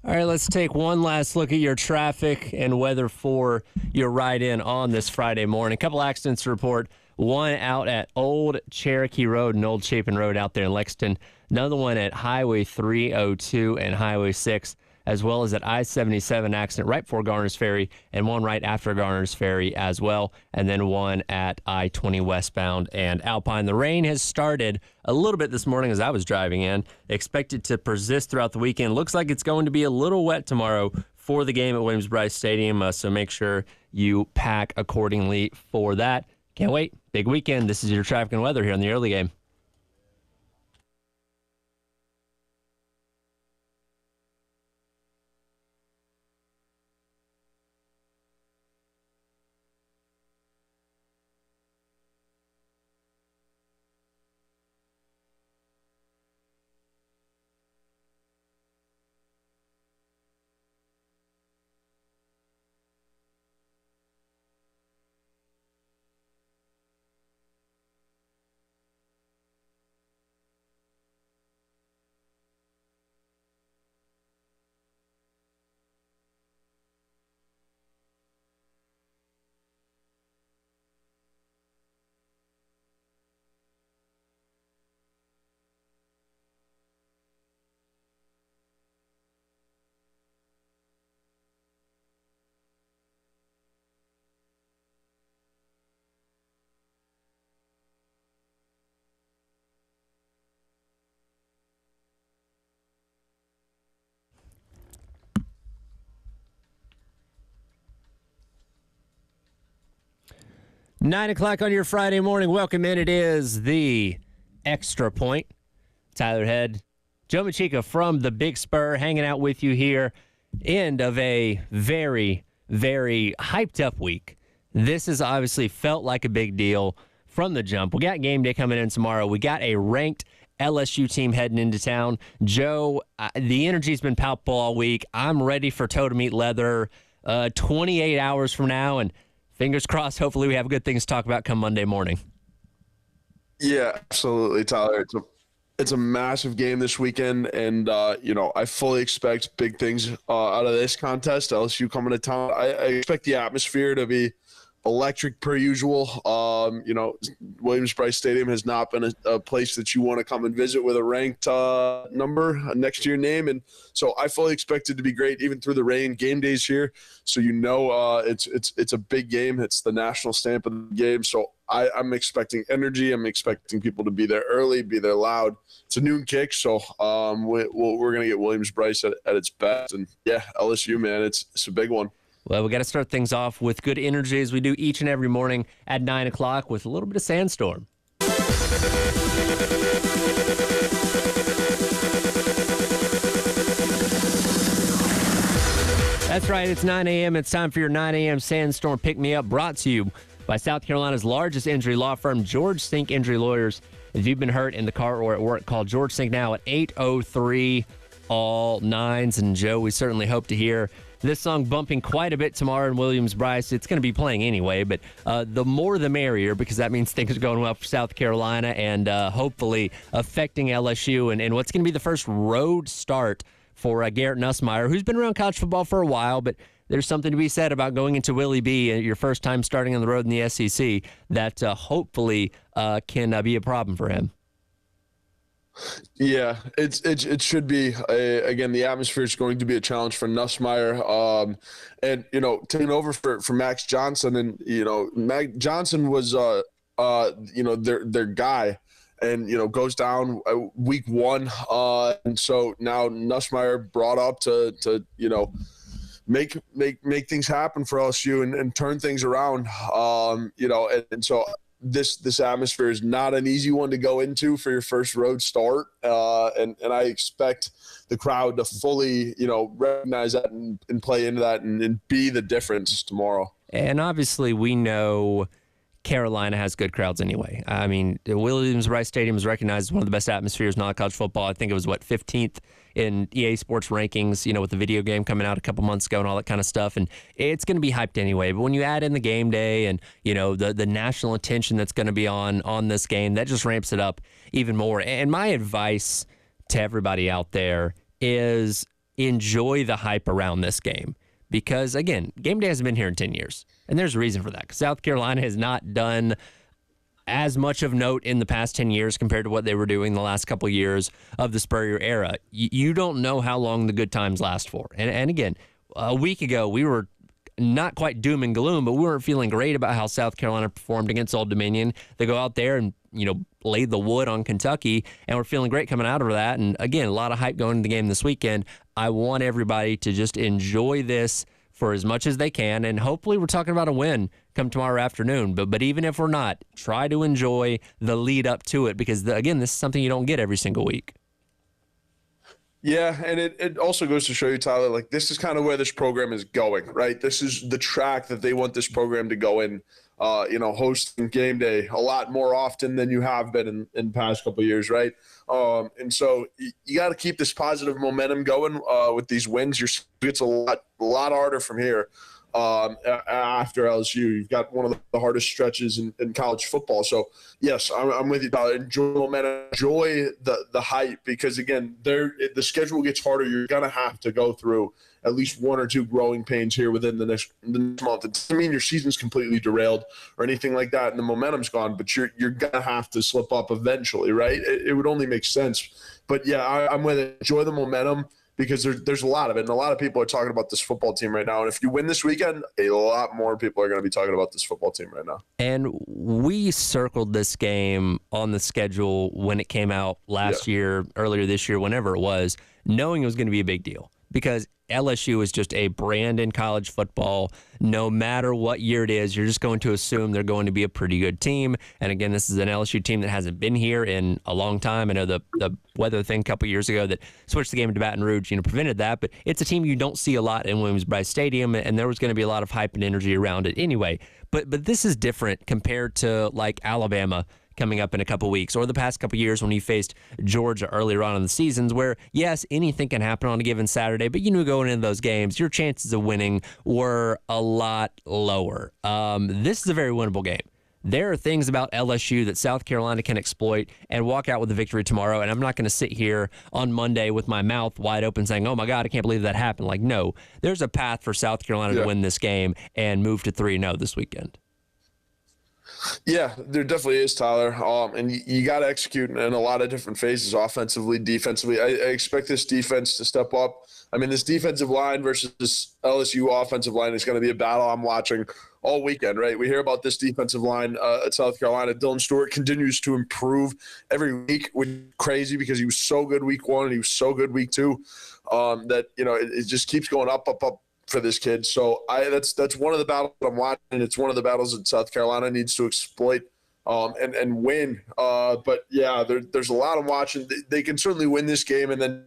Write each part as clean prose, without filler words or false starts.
All right, let's take one last look at your traffic and weather for your ride in on this Friday morning. A couple accidents to report. One out at Old Cherokee Road and Old Chapin Road out there in Lexington. Another one at Highway 302 and Highway 6, as well as at I-77 accident right before Garner's Ferry, and one right after Garner's Ferry as well, and then one at I-20 westbound and Alpine. The rain has started a little bit this morning as I was driving in. Expected to persist throughout the weekend. Looks like it's going to be a little wet tomorrow for the game at Williams-Brice Stadium, so make sure you pack accordingly for that. Can't wait. Big weekend. This is your traffic and weather here on the early game. Nine o'clock on your Friday morning. Welcome in. It is the Extra Point. Tyler Head, Joe Machika from the Big Spur hanging out with you here. End of a very, very hyped up week. This has obviously felt like a big deal from the jump. We got game day coming in tomorrow. We got a ranked LSU team heading into town. Joe, the energy's been palpable all week. I'm ready for toe to meet leather 28 hours from now, and fingers crossed, hopefully we have good things to talk about come Monday morning. Yeah, absolutely, Tyler. It's a massive game this weekend, and I fully expect big things out of this contest. LSU coming to town. I expect the atmosphere to be electric per usual. Williams-Brice Stadium has not been a place that you want to come and visit with a ranked number next to your name, and so I fully expect it to be great even through the rain. Game day's here, so it's a big game. It's the national stamp of the game, so I'm expecting energy. I'm expecting people to be there early, be there loud. It's a noon kick, so we're going to get Williams-Brice at its best, and yeah, LSU, man, it's a big one. Well, we got to start things off with good energy as we do each and every morning at 9 o'clock with a little bit of Sandstorm. That's right, it's 9 a.m. It's time for your 9 a.m. Sandstorm Pick-Me-Up, brought to you by South Carolina's largest injury law firm, George Sink Injury Lawyers. If you've been hurt in the car or at work, call George Sink now at 803 all nines. And Joe, we certainly hope to hear this song bumping quite a bit tomorrow in Williams-Brice. It's going to be playing anyway, but the more the merrier, because that means things are going well for South Carolina and hopefully affecting LSU and what's going to be the first road start for Garrett Nussmeier, who's been around college football for a while, but there's something to be said about going into Willie B, your first time starting on the road in the SEC, that hopefully can be a problem for him. Yeah, it should be. Again, the atmosphere is going to be a challenge for Nussmeier. And, taking over for Max Johnson. And, Max Johnson was, their guy. And, goes down week one. And so now Nussmeier brought up to make things happen for LSU and turn things around. And so this atmosphere is not an easy one to go into for your first road start. And I expect the crowd to fully, recognize that and play into that and be the difference tomorrow. And obviously we know Carolina has good crowds anyway. I mean, Williams-Brice Stadium is recognized as one of the best atmospheres in all college football. I think it was, 15th in EA Sports rankings, with the video game coming out a couple months ago and all that kind of stuff. And it's going to be hyped anyway. But when you add in the game day and, the national attention that's going to be on this game, that just ramps it up even more. And my advice to everybody out there is enjoy the hype around this game. Because, again, game day hasn't been here in 10 years. And there's a reason for that. Because South Carolina has not done as much of note in the past 10 years compared to what they were doing the last couple of years of the Spurrier era. You don't know how long the good times last for. And again, a week ago, we were not quite doom and gloom, but we weren't feeling great about how South Carolina performed against Old Dominion. They go out there and, laid the wood on Kentucky, and we're feeling great coming out of that. And again, a lot of hype going into the game this weekend. I want everybody to just enjoy this for as much as they can, and hopefully we're talking about a win come tomorrow afternoon. But even if we're not, try to enjoy the lead up to it, because, again, this is something you don't get every single week. Yeah, and it also goes to show you, Tyler, like, this is kind of where this program is going, right? This is the track that they want this program to go in, hosting game day a lot more often than you have been in the past couple of years, right? And so you got to keep this positive momentum going with these wins. It's a lot harder from here. After LSU, you've got one of the hardest stretches in college football. So yes, I'm with you, Tyler. Enjoy the momentum, enjoy the hype, because again, the schedule gets harder. You're gonna have to go through at least one or two growing pains here within the next month. It doesn't mean your season's completely derailed or anything like that, and the momentum's gone. But you're gonna have to slip up eventually, right? It would only make sense. But yeah, I'm with it. Enjoy the momentum, because there's a lot of it, and a lot of people are talking about this football team right now. And if you win this weekend, a lot more people are going to be talking about this football team right now. And we circled this game on the schedule when it came out last year, earlier this year, whenever it was, knowing it was going to be a big deal, because LSU is just a brand in college football. No matter what year it is, you're just going to assume they're going to be a pretty good team. And again, this is an LSU team that hasn't been here in a long time. I know the weather thing a couple years ago that switched the game to Baton Rouge, prevented that. But it's a team you don't see a lot in Williams-Brice Stadium, and there was going to be a lot of hype and energy around it anyway. But this is different compared to like Alabama coming up in a couple weeks, or the past couple years when you faced Georgia earlier on in the seasons, where, yes, anything can happen on a given Saturday, but going into those games, your chances of winning were a lot lower. This is a very winnable game. There are things about LSU that South Carolina can exploit and walk out with a victory tomorrow, and I'm not going to sit here on Monday with my mouth wide open saying, oh my God, I can't believe that happened. Like, no, there's a path for South Carolina to win this game and move to 3-0 this weekend. Yeah, there definitely is, Tyler. And you got to execute in a lot of different phases, offensively, defensively. I expect this defense to step up. I mean, this defensive line versus this LSU offensive line is going to be a battle I'm watching all weekend, right? We hear about this defensive line at South Carolina. Dylan Stewart continues to improve every week, which is crazy because he was so good week one and he was so good week two that, it just keeps going up for this kid. So that's one of the battles I'm watching. It's one of the battles that South Carolina needs to exploit and win. But yeah, there's a lot I'm watching. They can certainly win this game, and then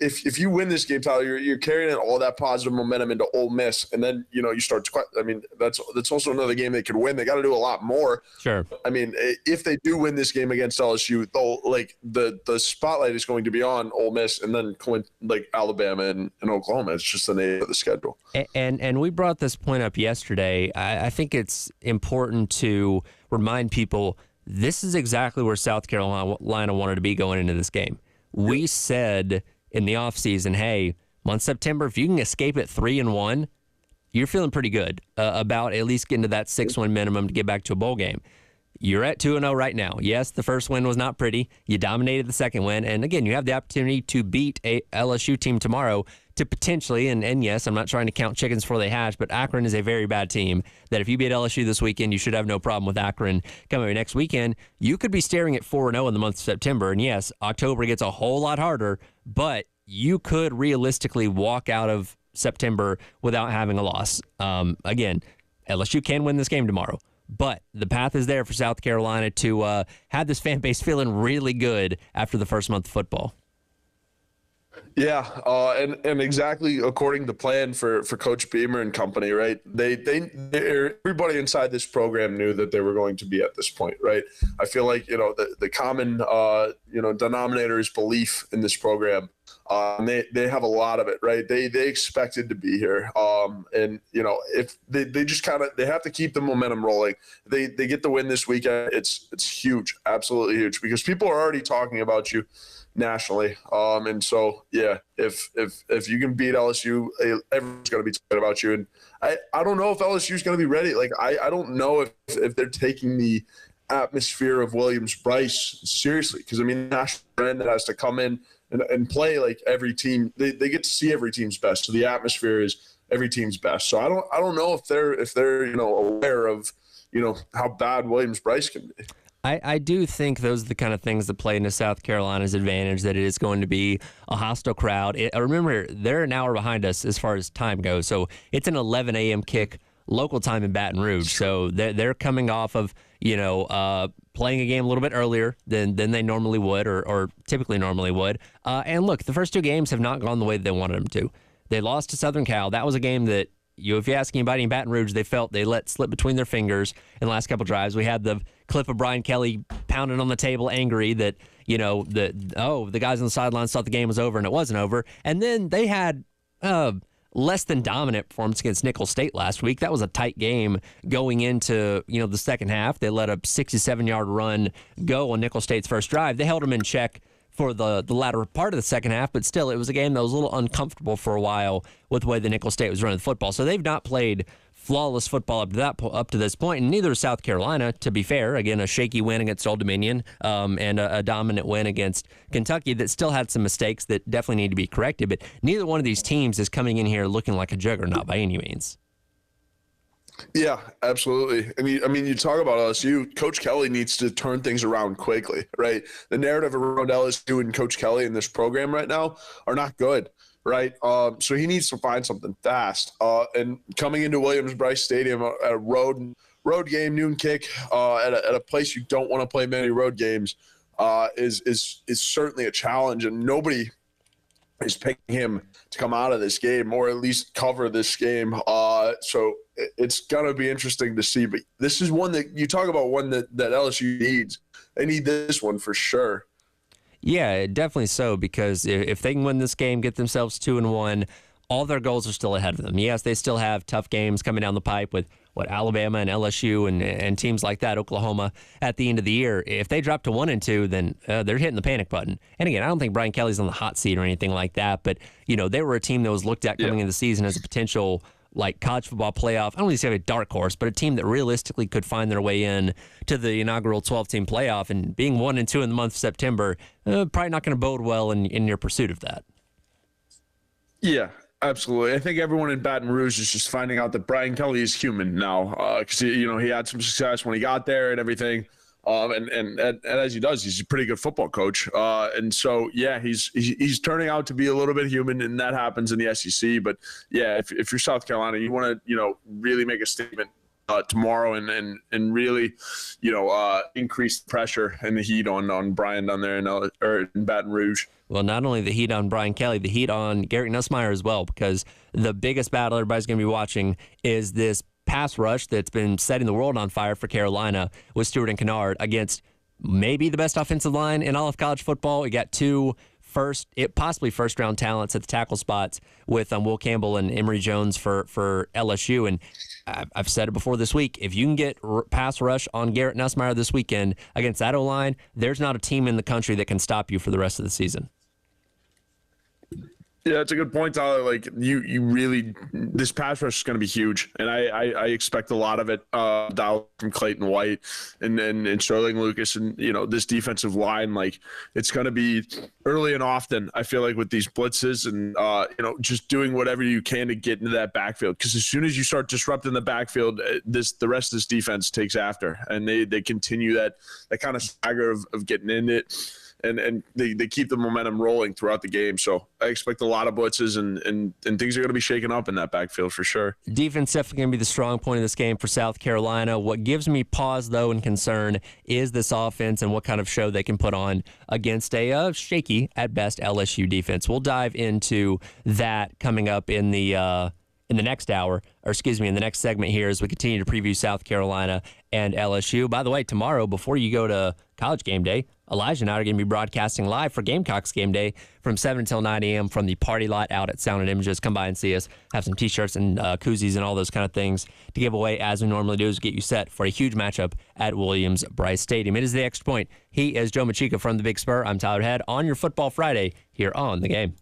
if you win this game, Tyler, you're carrying all that positive momentum into Ole Miss, and then you start to. I mean, that's also another game they could win. They got to do a lot more. Sure. I mean, if they do win this game against LSU, though, like the spotlight is going to be on Ole Miss, and then like Alabama and Oklahoma. It's just the name of the schedule. And we brought this point up yesterday. I think it's important to remind people this is exactly where South Carolina wanted to be going into this game. We said in the offseason, hey, month September, if you can escape at 3-1, you're feeling pretty good about at least getting to that 6-win minimum to get back to a bowl game. You're at 2-0 right now. Yes, the first win was not pretty. You dominated the second win. And again, you have the opportunity to beat a LSU team tomorrow to potentially, and yes, I'm not trying to count chickens before they hatch, but Akron is a very bad team that if you beat LSU this weekend, you should have no problem with Akron coming next weekend. You could be staring at 4-0 in the month of September. And yes, October gets a whole lot harder, but you could realistically walk out of September without having a loss. Again, LSU can win this game tomorrow, but the path is there for South Carolina to have this fan base feeling really good after the first month of football. Yeah, and exactly according to plan for Coach Beamer and company, right? Everybody inside this program knew that they were going to be at this point, right? I feel like the common denominator is belief in this program. And they have a lot of it, right? They expected to be here, and if they just they have to keep the momentum rolling. They get the win this weekend. It's huge, absolutely huge, because people are already talking about you. nationally. And so, yeah, if you can beat LSU, everyone's going to be talking about you. And I don't know if LSU is going to be ready. Like, I don't know if they're taking the atmosphere of Williams-Brice seriously, because, I mean, national brand that has to come in and play like every team. They get to see every team's best. So the atmosphere is every team's best. So I don't know if they're aware of how bad Williams-Brice can be. I do think those are the kind of things that play into South Carolina's advantage, that it is going to be a hostile crowd. Remember, they're an hour behind us as far as time goes, so it's an 11 a.m. kick local time in Baton Rouge. So they're coming off of playing a game a little bit earlier than they normally would or typically normally would. And look, the first two games have not gone the way that they wanted them to. They lost to Southern Cal. That was a game that, if you ask anybody in Baton Rouge, they felt they let slip between their fingers in the last couple drives. We had the clip of Brian Kelly pounding on the table, angry that, the guys on the sidelines thought the game was over, and it wasn't over. And then they had less than dominant performance against Nicholls State last week. That was a tight game going into, the second half. They let a 67-yard run go on Nicholls State's first drive. They held them in check for the latter part of the second half, but still, it was a game that was a little uncomfortable for a while with the way the Nicholls State was running the football. So they've not played flawless football up to this point, and neither is South Carolina, to be fair. Again, a shaky win against Old Dominion and a dominant win against Kentucky that still had some mistakes that definitely need to be corrected, but neither one of these teams is coming in here looking like a juggernaut by any means. Yeah, absolutely. I mean, you talk about LSU. Coach Kelly needs to turn things around quickly, right? The narrative around LSU and Coach Kelly in this program right now are not good, right? So he needs to find something fast. And coming into Williams-Brice Stadium, a road game, noon kick, at a place you don't want to play many road games, is certainly a challenge, and nobody is picking him to come out of this game or at least cover this game. So it's going to be interesting to see. But this is one that you talk about, one that LSU needs. They need this one for sure. Yeah, definitely so, because if they can win this game, get themselves 2-1, all their goals are still ahead of them. Yes, they still have tough games coming down the pipe with Alabama and LSU and teams like that, Oklahoma, at the end of the year. If they drop to 1-2, then they're hitting the panic button. And again, I don't think Brian Kelly's on the hot seat or anything like that, but they were a team that was looked at coming into the season as a potential college football playoff. I don't really say a dark horse, but a team that realistically could find their way in to the inaugural 12-team playoff. And being 1-2 in the month of September, probably not going to bode well in your pursuit of that. Yeah. Absolutely. I think everyone in Baton Rouge is just finding out that Brian Kelly is human now, because he had some success when he got there and everything. And as he does, he's a pretty good football coach. And so, yeah, he's turning out to be a little bit human, and that happens in the SEC. But yeah, if you're South Carolina, you want to really make a statement tomorrow and really increase the pressure and the heat on Brian down there in Baton Rouge. Well, not only the heat on Brian Kelly, the heat on Garrett Nussmeier as well, because the biggest battle everybody's going to be watching is this pass rush that's been setting the world on fire for Carolina with Stewart and Kennard against maybe the best offensive line in all of college football. We got two possibly first-round talents at the tackle spots with Will Campbell and Emory Jones for LSU. And I've said it before this week, if you can get pass rush on Garrett Nussmeier this weekend against that O-line, there's not a team in the country that can stop you for the rest of the season. Yeah, it's a good point, Tyler. Like you really, this pass rush is going to be huge, and I expect a lot of it down from Clayton White and Sterling Lucas, and this defensive line. Like it's going to be early and often. I feel like with these blitzes and just doing whatever you can to get into that backfield, because as soon as you start disrupting the backfield, the rest of this defense takes after, and they continue that kind of stagger of getting in it. And they keep the momentum rolling throughout the game. So I expect a lot of blitzes and things are going to be shaken up in that backfield for sure. Defense definitely going to be the strong point of this game for South Carolina. What gives me pause, though, and concern is this offense and what kind of show they can put on against a shaky, at best, LSU defense. We'll dive into that coming up in the in the next hour, or excuse me, in the next segment here as we continue to preview South Carolina and LSU. By the way, tomorrow, before you go to College Game Day, Elijah and I are going to be broadcasting live for Gamecocks Game Day from 7 until 9 a.m. from the party lot out at Sound and Images. Come by and see us. Have some T-shirts and koozies and all those kind of things to give away, as we normally do, is get you set for a huge matchup at Williams-Brice Stadium. It is the Extra Point. He is Joe Machika from the Big Spur. I'm Tyler Head on your Football Friday here on The Game.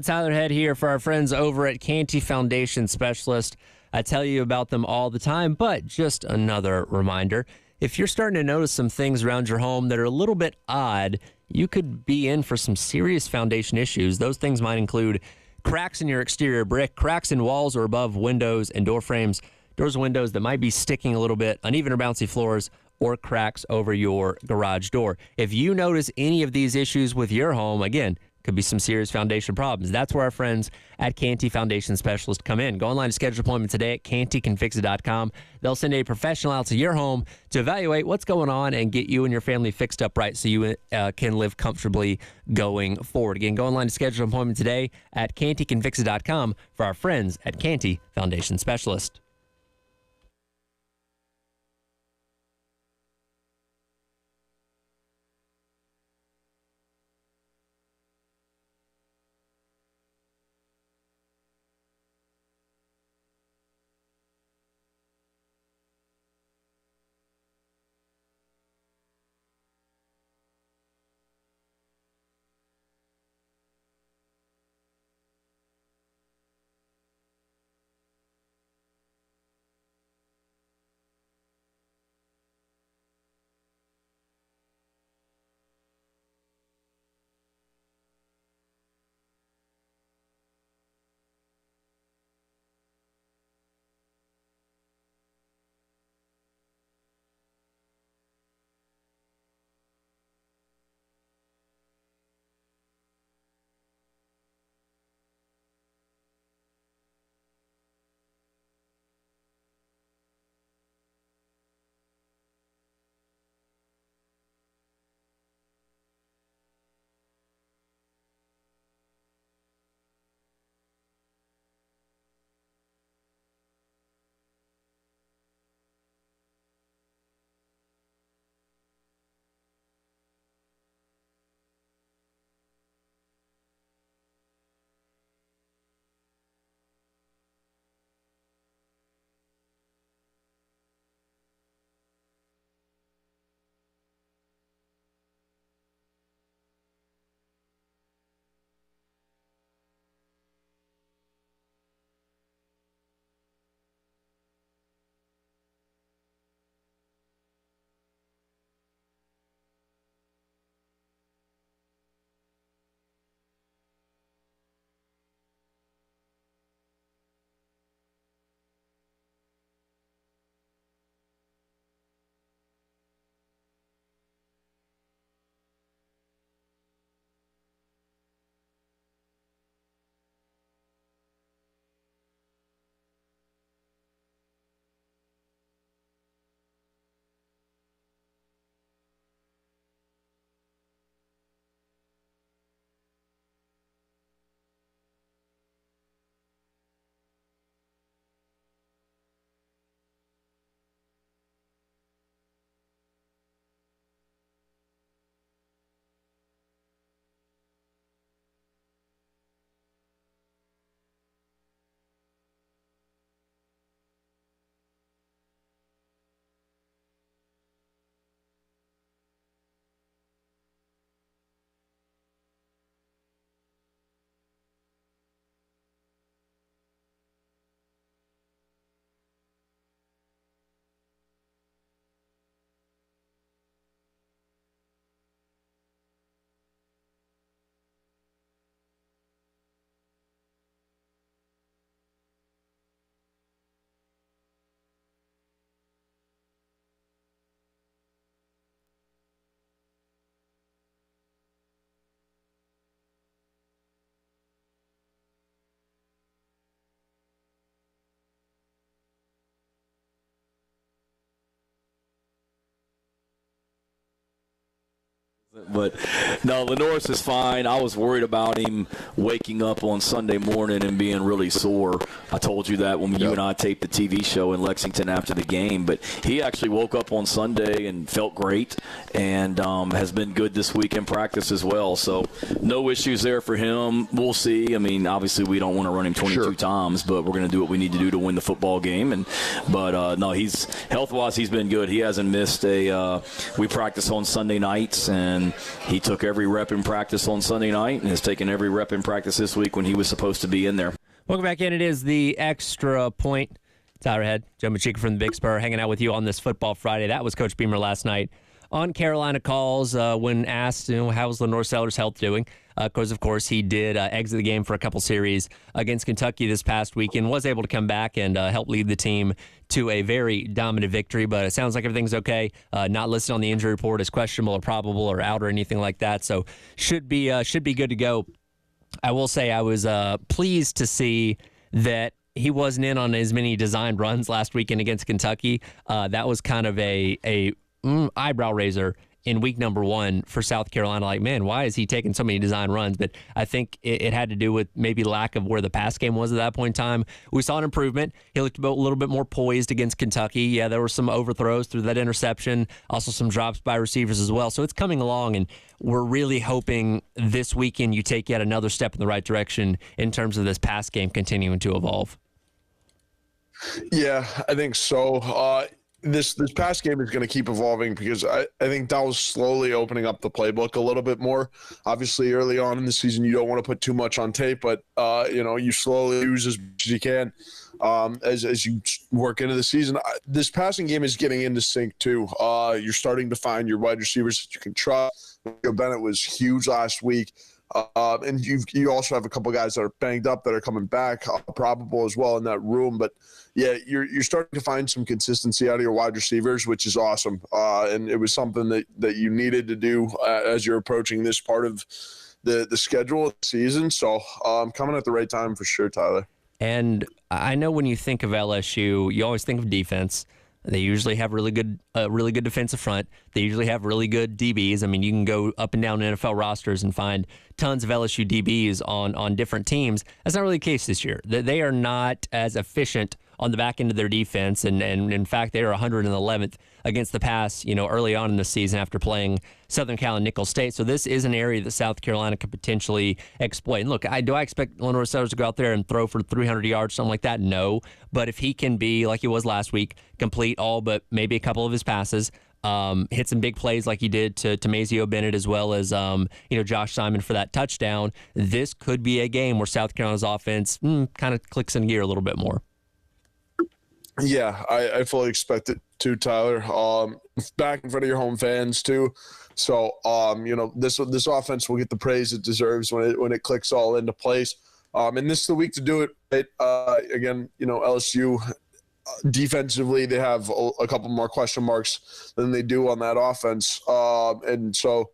Tyler Head here for our friends over at Canty Foundation Specialist. I tell you about them all the time, but just another reminder. If you're starting to notice some things around your home that are a little bit odd, you could be in for some serious foundation issues. Those things might include cracks in your exterior brick, cracks in walls or above windows and door frames, doors and windows that might be sticking a little bit, uneven or bouncy floors, or cracks over your garage door. If you notice any of these issues with your home, again, could be some serious foundation problems. That's where our friends at Canty Foundation Specialist come in. Go online to schedule an appointment today at cantycanfixit.com. They'll send a professional out to your home to evaluate what's going on and get you and your family fixed up right so you can live comfortably going forward. Again, go online to schedule an appointment today at cantycanfixit.com for our friends at Canty Foundation Specialist. But no, Lenoris is fine. I was worried about him waking up on Sunday morning and being really sore. I told you that when you and I taped the TV show in Lexington after the game. But he actually woke up on Sunday and felt great and has been good this week in practice as well. So no issues there for him. We'll see. I mean, obviously we don't want to run him 22 times, but we're going to do what we need to do to win the football game. But no, he's health-wise, he's been good. He hasn't missed we practice on Sunday nights, and he took every rep in practice on Sunday night and has taken every rep in practice this week when he was supposed to be in there. Welcome back in. It is the Extra Point. Tyler Head, Joe Machika from the Big Spur, hanging out with you on this Football Friday. That was Coach Beamer last night on Carolina Calls when asked, how's Lenore Sellers' health doing? Because, of course, he did exit the game for a couple series against Kentucky this past week and was able to come back and help lead the team to a very dominant victory. But it sounds like everything's okay. Not listed on the injury report as questionable or probable or out or anything like that. So should be good to go. I will say I was pleased to see that he wasn't in on as many designed runs last weekend against Kentucky. That was kind of a eyebrow raiser in week number 1 for South Carolina. Like, man, why is he taking so many design runs? But I think it had to do with maybe lack of where the pass game was at that point in time. We saw an improvement. He looked a little bit more poised against Kentucky. Yeah, there were some overthrows through that interception, also some drops by receivers as well. So it's coming along, and we're really hoping this weekend you take yet another step in the right direction in terms of this pass game continuing to evolve. Yeah, I think so. This pass game is going to keep evolving because I think that was slowly opening up the playbook a little bit more. Obviously, early on in the season, you don't want to put too much on tape, but you slowly use as much as you can as you work into the season. This passing game is getting into sync too. You're starting to find your wide receivers that you can trust. Joe Bennett was huge last week. And you also have a couple guys that are banged up that are coming back, probable as well in that room. But yeah, you're starting to find some consistency out of your wide receivers, which is awesome. And it was something that you needed to do as you're approaching this part of the schedule of the season. So coming at the right time for sure, Tyler. And I know when you think of LSU, you always think of defense. They usually have really good defensive front. They usually have really good DBs. I mean, you can go up and down NFL rosters and find tons of LSU DBs on different teams. That's not really the case this year. They are not as efficient on the back end of their defense, and in fact, they are 111th against the pass, early on in the season after playing Southern Cal and Nicholls State. So this is an area that South Carolina could potentially exploit. And look, do I expect Lenore Sellers to go out there and throw for 300 yards, something like that? No. But if he can be, like he was last week, complete all but maybe a couple of his passes, hit some big plays like he did to Mazeo Bennett as well as Josh Simon for that touchdown, this could be a game where South Carolina's offense kind of clicks in gear a little bit more. Yeah, I fully expect it to, Tyler. Back in front of your home fans too. So this offense will get the praise it deserves when it clicks all into place. And this is the week to do it. Again, LSU defensively, they have a couple more question marks than they do on that offense. And so,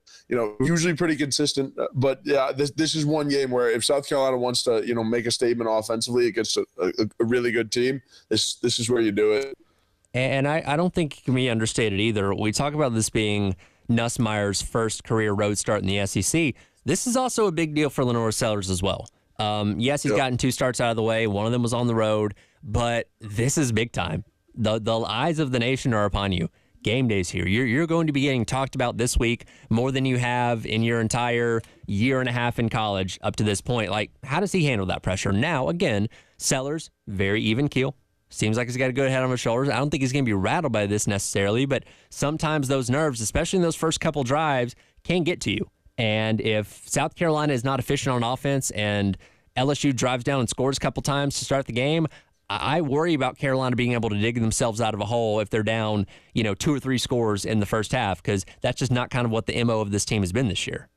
usually pretty consistent. But yeah, this is one game where if South Carolina wants to, make a statement offensively against a really good team, this is where you do it. And I don't think it can be understated either. We talk about this being Nussmeier's first career road start in the SEC. This is also a big deal for Lenore Sellers as well. Yes, he's gotten 2 starts out of the way. One of them was on the road, but this is big time. The eyes of the nation are upon you. Game day's here. You're going to be getting talked about this week more than you have in your entire year and a half in college up to this point. Like, how does he handle that pressure? Now, again, Sellers, very even keel. Seems like he's got a good head on his shoulders. I don't think he's going to be rattled by this necessarily, but sometimes those nerves, especially in those first couple drives, can get to you. And if South Carolina is not efficient on offense and LSU drives down and scores a couple times to start the game, I worry about Carolina being able to dig themselves out of a hole if they're down, 2 or 3 scores in the first half, because that's just not kind of what the MO of this team has been this year.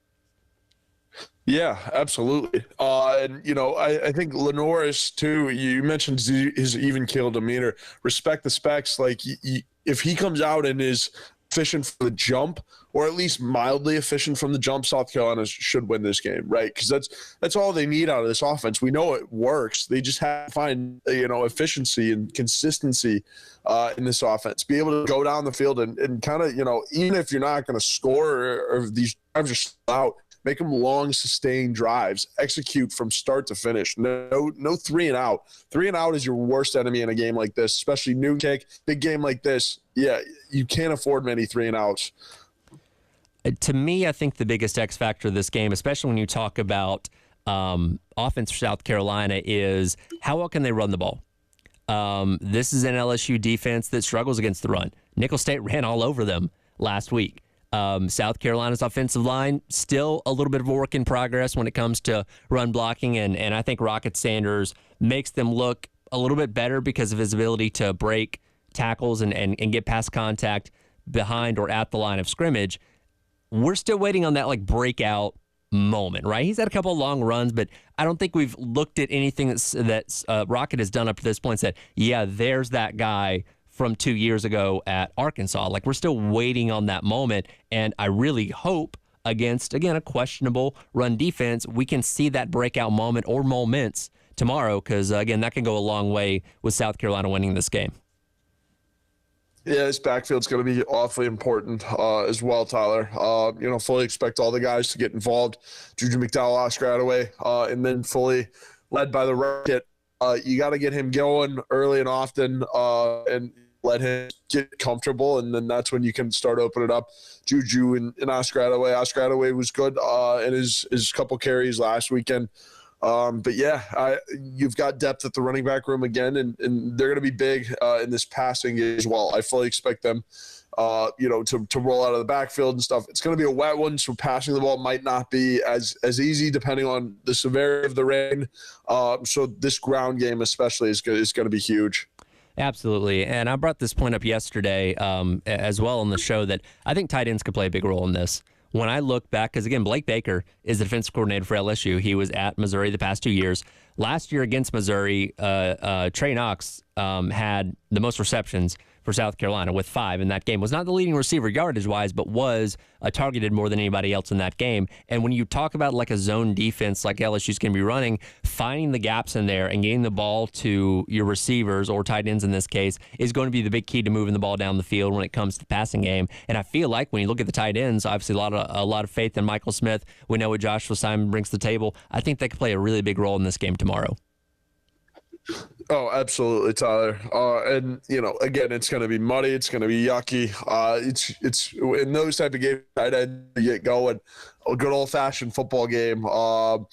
Yeah, absolutely. And, I think Lenoris, too, you mentioned his even keel demeanor. Respect the specs. Like, if he comes out and is efficient from the jump, or at least mildly efficient from the jump, South Carolina should win this game, right? Because that's all they need out of this offense. We know it works. They just have to find efficiency and consistency in this offense. Be able to go down the field and kind of even if you're not going to score or these drives are still out, make them long, sustained drives. Execute from start to finish. No 3 and out. 3 and out is your worst enemy in a game like this, especially noon kick, big game like this. Yeah, you can't afford many 3 and outs. To me, I think the biggest X factor of this game, especially when you talk about offense for South Carolina, is how well can they run the ball? This is an LSU defense that struggles against the run. Nicholls State ran all over them last week. South Carolina's offensive line, still a little bit of a work in progress when it comes to run blocking, and I think Rocket Sanders makes them look a little bit better because of his ability to break tackles and get past contact behind or at the line of scrimmage. We're still waiting on that breakout moment, right? He's had a couple of long runs, but I don't think we've looked at anything that's Rocket has done up to this point and said, yeah, there's that guy from 2 years ago at Arkansas. We're still waiting on that moment, and I really hope against, again, a questionable run defense, we can see that breakout moment or moments tomorrow because, again, that can go a long way with South Carolina winning this game. Yeah, this backfield's going to be awfully important as well, Tyler. Fully expect all the guys to get involved. Juju McDowell, Oscar Attaway, and then fully led by the Rocket. You got to get him going early and often and let him get comfortable, and then that's when you can start opening up Juju and Oscar Attaway. Oscar Attaway was good in his couple carries last weekend. But yeah, you've got depth at the running back room again, and they're going to be big in this passing game as well. I fully expect them, to roll out of the backfield and stuff. It's going to be a wet one, so passing the ball might not be as easy depending on the severity of the rain. So this ground game especially is going to be huge. Absolutely. And I brought this point up yesterday as well on the show that I think tight ends could play a big role in this. When I look back, because again, Blake Baker is the defensive coordinator for LSU. He was at Missouri the past 2 years. Last year against Missouri, Trey Knox had the most receptions for South Carolina with 5 in that game. Was not the leading receiver yardage-wise, but was targeted more than anybody else in that game. And when you talk about a zone defense like LSU's going to be running, finding the gaps in there and getting the ball to your receivers or tight ends in this case is going to be the big key to moving the ball down the field when it comes to the passing game. And I feel like when you look at the tight ends, obviously a lot of faith in Michael Smith. We know what Joshua Simon brings to the table. I think they could play a really big role in this game tomorrow. Oh, absolutely, Tyler. And again, it's going to be muddy. It's going to be yucky. It's in those type of games, tight end to get going. A good old fashioned football game. South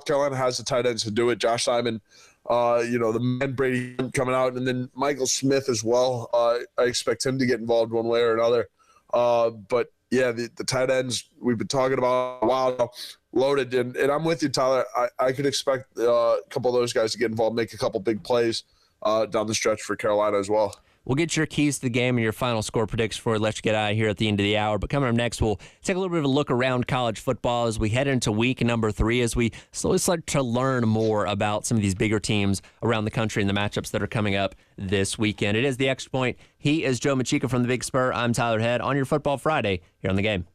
Carolina has the tight ends to do it. Josh Simon, the man Brady coming out, and then Michael Smith as well. I expect him to get involved one way or another. But yeah, the tight ends we've been talking about a while now, loaded. And I'm with you, Tyler. I could expect a couple of those guys to get involved, make a couple big plays down the stretch for Carolina as well. We'll get your keys to the game and your final score predictions before we let you get out of here at the end of the hour. But coming up next, we'll take a little bit of a look around college football as we head into week number 3, as we slowly start to learn more about some of these bigger teams around the country and the matchups that are coming up this weekend. It is The Extra Point. He is Joe Machika from the Big Spur. I'm Tyler Head on your Football Friday here on The Game.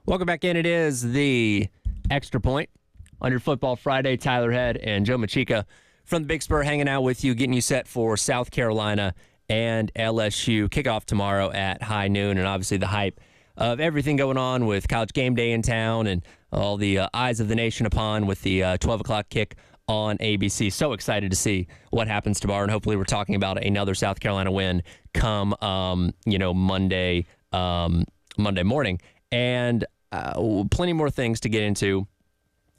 Welcome back in. It is the Extra Point on your Football Friday. Tyler Head and Joe Machika from the Big Spur hanging out with you, getting you set for South Carolina and LSU. Kickoff tomorrow at high noon, and obviously the hype of everything going on with College Game Day in town and all the eyes of the nation upon with the 12 o'clock kick on ABC. So excited to see what happens tomorrow, and hopefully we're talking about another South Carolina win come Monday morning. And plenty more things to get into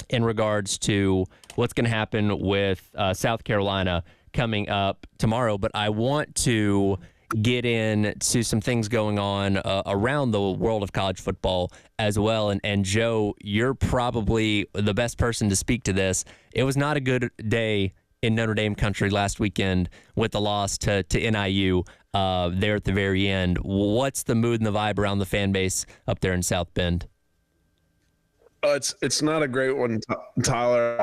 in regards to what's going to happen with South Carolina coming up tomorrow. But I want to get into some things going on around the world of college football as well. And Joe, you're probably the best person to speak to this. It was not a good day in Notre Dame country last weekend with the loss to NIU there at the very end. What's the mood and the vibe around the fan base up there in South Bend? It's not a great one, Tyler.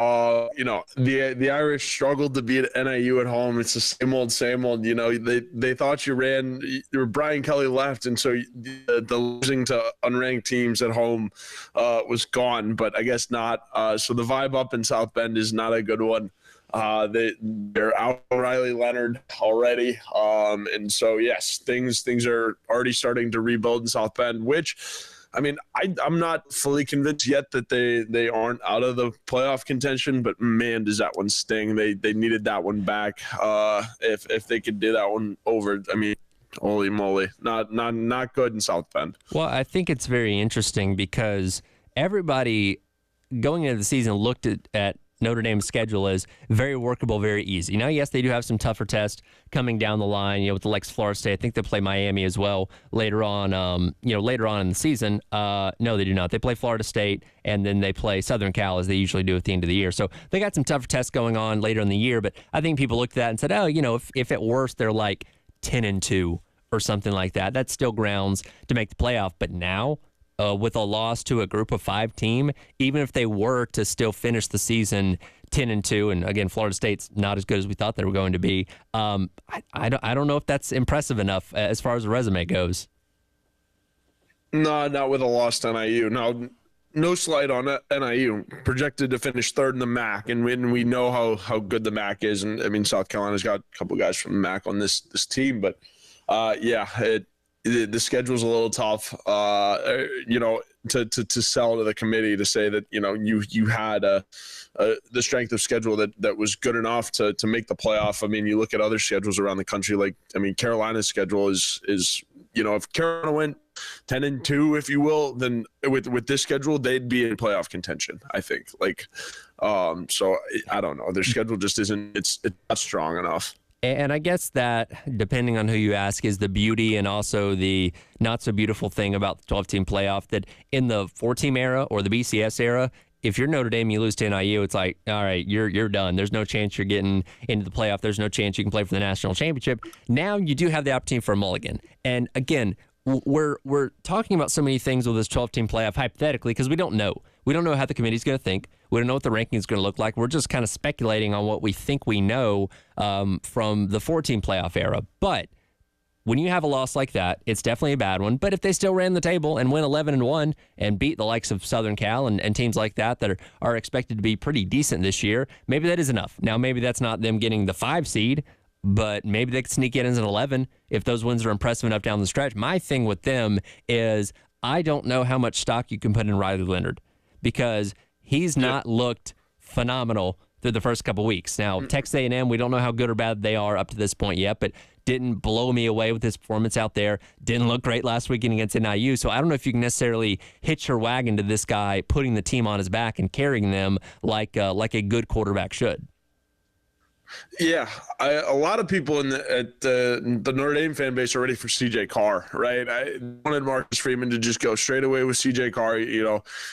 The Irish struggled to beat NIU at home. It's the same old. They thought you ran. Brian Kelly left, and so the losing to unranked teams at home was gone. But I guess not. So the vibe up in South Bend is not a good one. They're out Riley Leonard already, and so yes, things are already starting to rebuild in South Bend, which. I mean, I'm not fully convinced yet that they aren't out of the playoff contention, but man, does that one sting. They needed that one back. If they could do that one over, I mean, holy moly, not good in South Bend. Well, I think it's very interesting because everybody going into the season looked at Notre Dame's schedule as very workable, very easy. Now, yes, they do have some tougher tests coming down the line, with the Lex Florida State. I think they play Miami as well later on, later on in the season. No, they do not. They play Florida State, and then they play Southern Cal, as they usually do at the end of the year. So they got some tougher tests going on later in the year, but I think people looked at that and said, if at worst they're like 10-2 or something like that, that's still grounds to make the playoff. But now, with a loss to a Group of 5 team, even if they were to still finish the season 10-2, and again, Florida State's not as good as we thought they were going to be. I don't know if that's impressive enough as far as the resume goes. No, not with a loss to NIU. No slight on NIU. Projected to finish third in the MAC, and we know how good the MAC is. And I mean, South Carolina's got a couple guys from the MAC on this team, but the schedule's a little tough, to sell to the committee to say that, you had the strength of schedule that was good enough to make the playoff. I mean, you look at other schedules around the country, Carolina's schedule is if Carolina went 10-2, if you will, then with this schedule, they'd be in playoff contention, I think. So I don't know. Their schedule just isn't, it's not strong enough. And I guess that, depending on who you ask, is the beauty and also the not-so-beautiful thing about the 12-team playoff, that in the 4-team era or the BCS era, if you're Notre Dame, you lose to NIU, it's like, all right, you're done. There's no chance you're getting into the playoff. There's no chance you can play for the national championship. Now you do have the opportunity for a mulligan. And again, we're talking about so many things with this 12-team playoff hypothetically because we don't know. We don't know how the committee's going to think. We don't know what the ranking is going to look like. We're just kind of speculating on what we think we know from the 4-team playoff era. But when you have a loss like that, it's definitely a bad one. But if they still ran the table and win 11-1 and beat the likes of Southern Cal and teams like that are expected to be pretty decent this year, maybe that is enough. Now, maybe that's not them getting the 5 seed, but maybe they could sneak in as an 11 if those wins are impressive enough down the stretch. My thing with them is I don't know how much stock you can put in Riley Leonard because he's not looked phenomenal through the first couple weeks. Now, Texas A&M, we don't know how good or bad they are up to this point yet, but didn't blow me away with his performance out there. Didn't look great last weekend against NIU. So I don't know if you can necessarily hitch your wagon to this guy putting the team on his back and carrying them like a good quarterback should. Yeah, a lot of people at the Notre Dame fan base are ready for CJ Carr, right? I wanted Marcus Freeman to just go straight away with CJ Carr.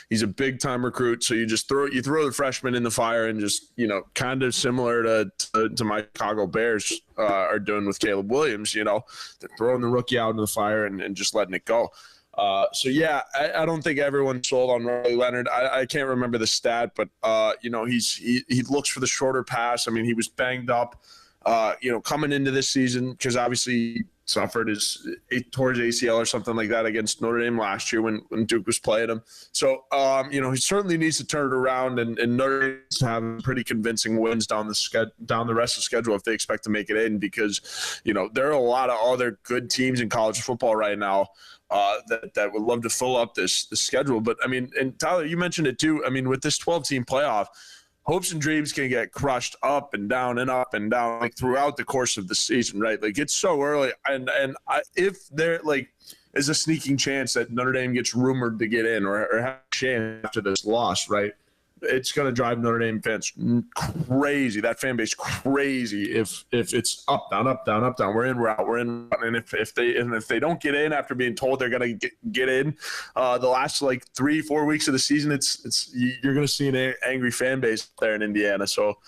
He's a big time recruit, so you throw the freshman in the fire and just kind of similar to my Chicago Bears are doing with Caleb Williams. They're throwing the rookie out into the fire and just letting it go. I don't think everyone's sold on Riley Leonard. I can't remember the stat, but he looks for the shorter pass. I mean, he was banged up, coming into this season because obviously suffered towards ACL or something like that against Notre Dame last year when Duke was playing him. So, he certainly needs to turn it around, and Notre Dame needs to have pretty convincing wins down the rest of the schedule if they expect to make it in, because, there are a lot of other good teams in college football right now that would love to fill up this schedule. But, and Tyler, you mentioned it too. With this 12-team playoff, hopes and dreams can get crushed up and down like throughout the course of the season, right? Like, it's so early, and if there is a sneaking chance that Notre Dame gets rumored to get in or have a chance after this loss, right? It's going to drive Notre Dame fans crazy. That fan base crazy. If it's up, down, we're in, we're out, we're in. And if they don't get in after being told they're going to get in, the last 3-4 weeks of the season, you're going to see an angry fan base there in Indiana. So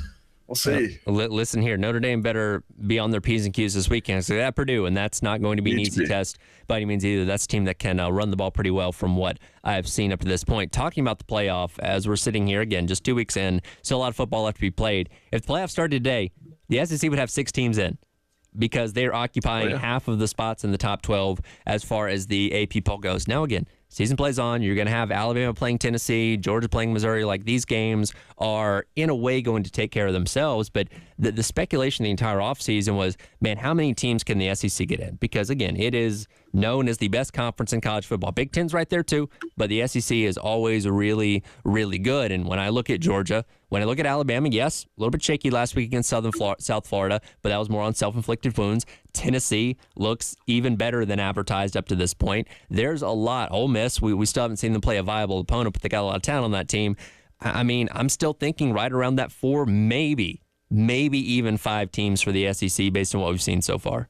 we'll see. Listen here, Notre Dame better be on their P's and Q's this weekend. So at Purdue, and that's not going to be an easy test by any means either. That's a team that can run the ball pretty well from what I've seen up to this point. Talking about the playoff, as we're sitting here again, just 2 weeks in, still a lot of football left to be played. If the playoff started today, the SEC would have 6 teams in, because they're occupying half of the spots in the top 12 as far as the AP poll goes. Now, again, season plays on. You're going to have Alabama playing Tennessee, Georgia playing Missouri. These games are, in a way, going to take care of themselves. But the speculation the entire offseason was, man, how many teams can the SEC get in? Because, again, it is known as the best conference in college football. Big Ten's right there, too. But the SEC is always really, really good. And when I look at Georgia, when I look at Alabama, yes, a little bit shaky last week against South Florida, but that was more on self-inflicted wounds. Tennessee looks even better than advertised up to this point. There's a lot. Ole Miss, we still haven't seen them play a viable opponent, but they got a lot of talent on that team. I'm still thinking right around that 4, maybe even 5 teams for the SEC based on what we've seen so far.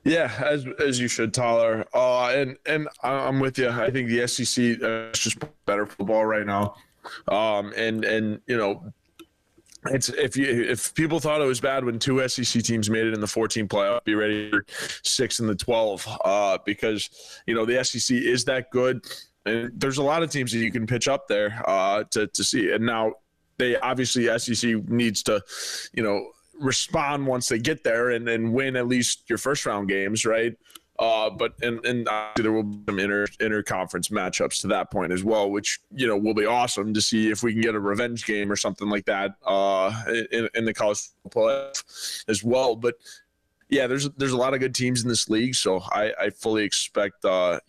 Yeah, as you should, Tyler. And I'm with you. I think the SEC is just better football right now. It's if people thought it was bad when 2 SEC teams made it in the 14 playoff, be ready for 6 in the 12, because the SEC is that good, and there's a lot of teams that you can pitch up there to see. And now they obviously, SEC needs to respond once they get there and win at least your first round games, right? But there will be some inter-conference matchups to that point as well, which will be awesome to see if we can get a revenge game or something like that in the college playoff as well. But yeah, there's a lot of good teams in this league, so I fully expect the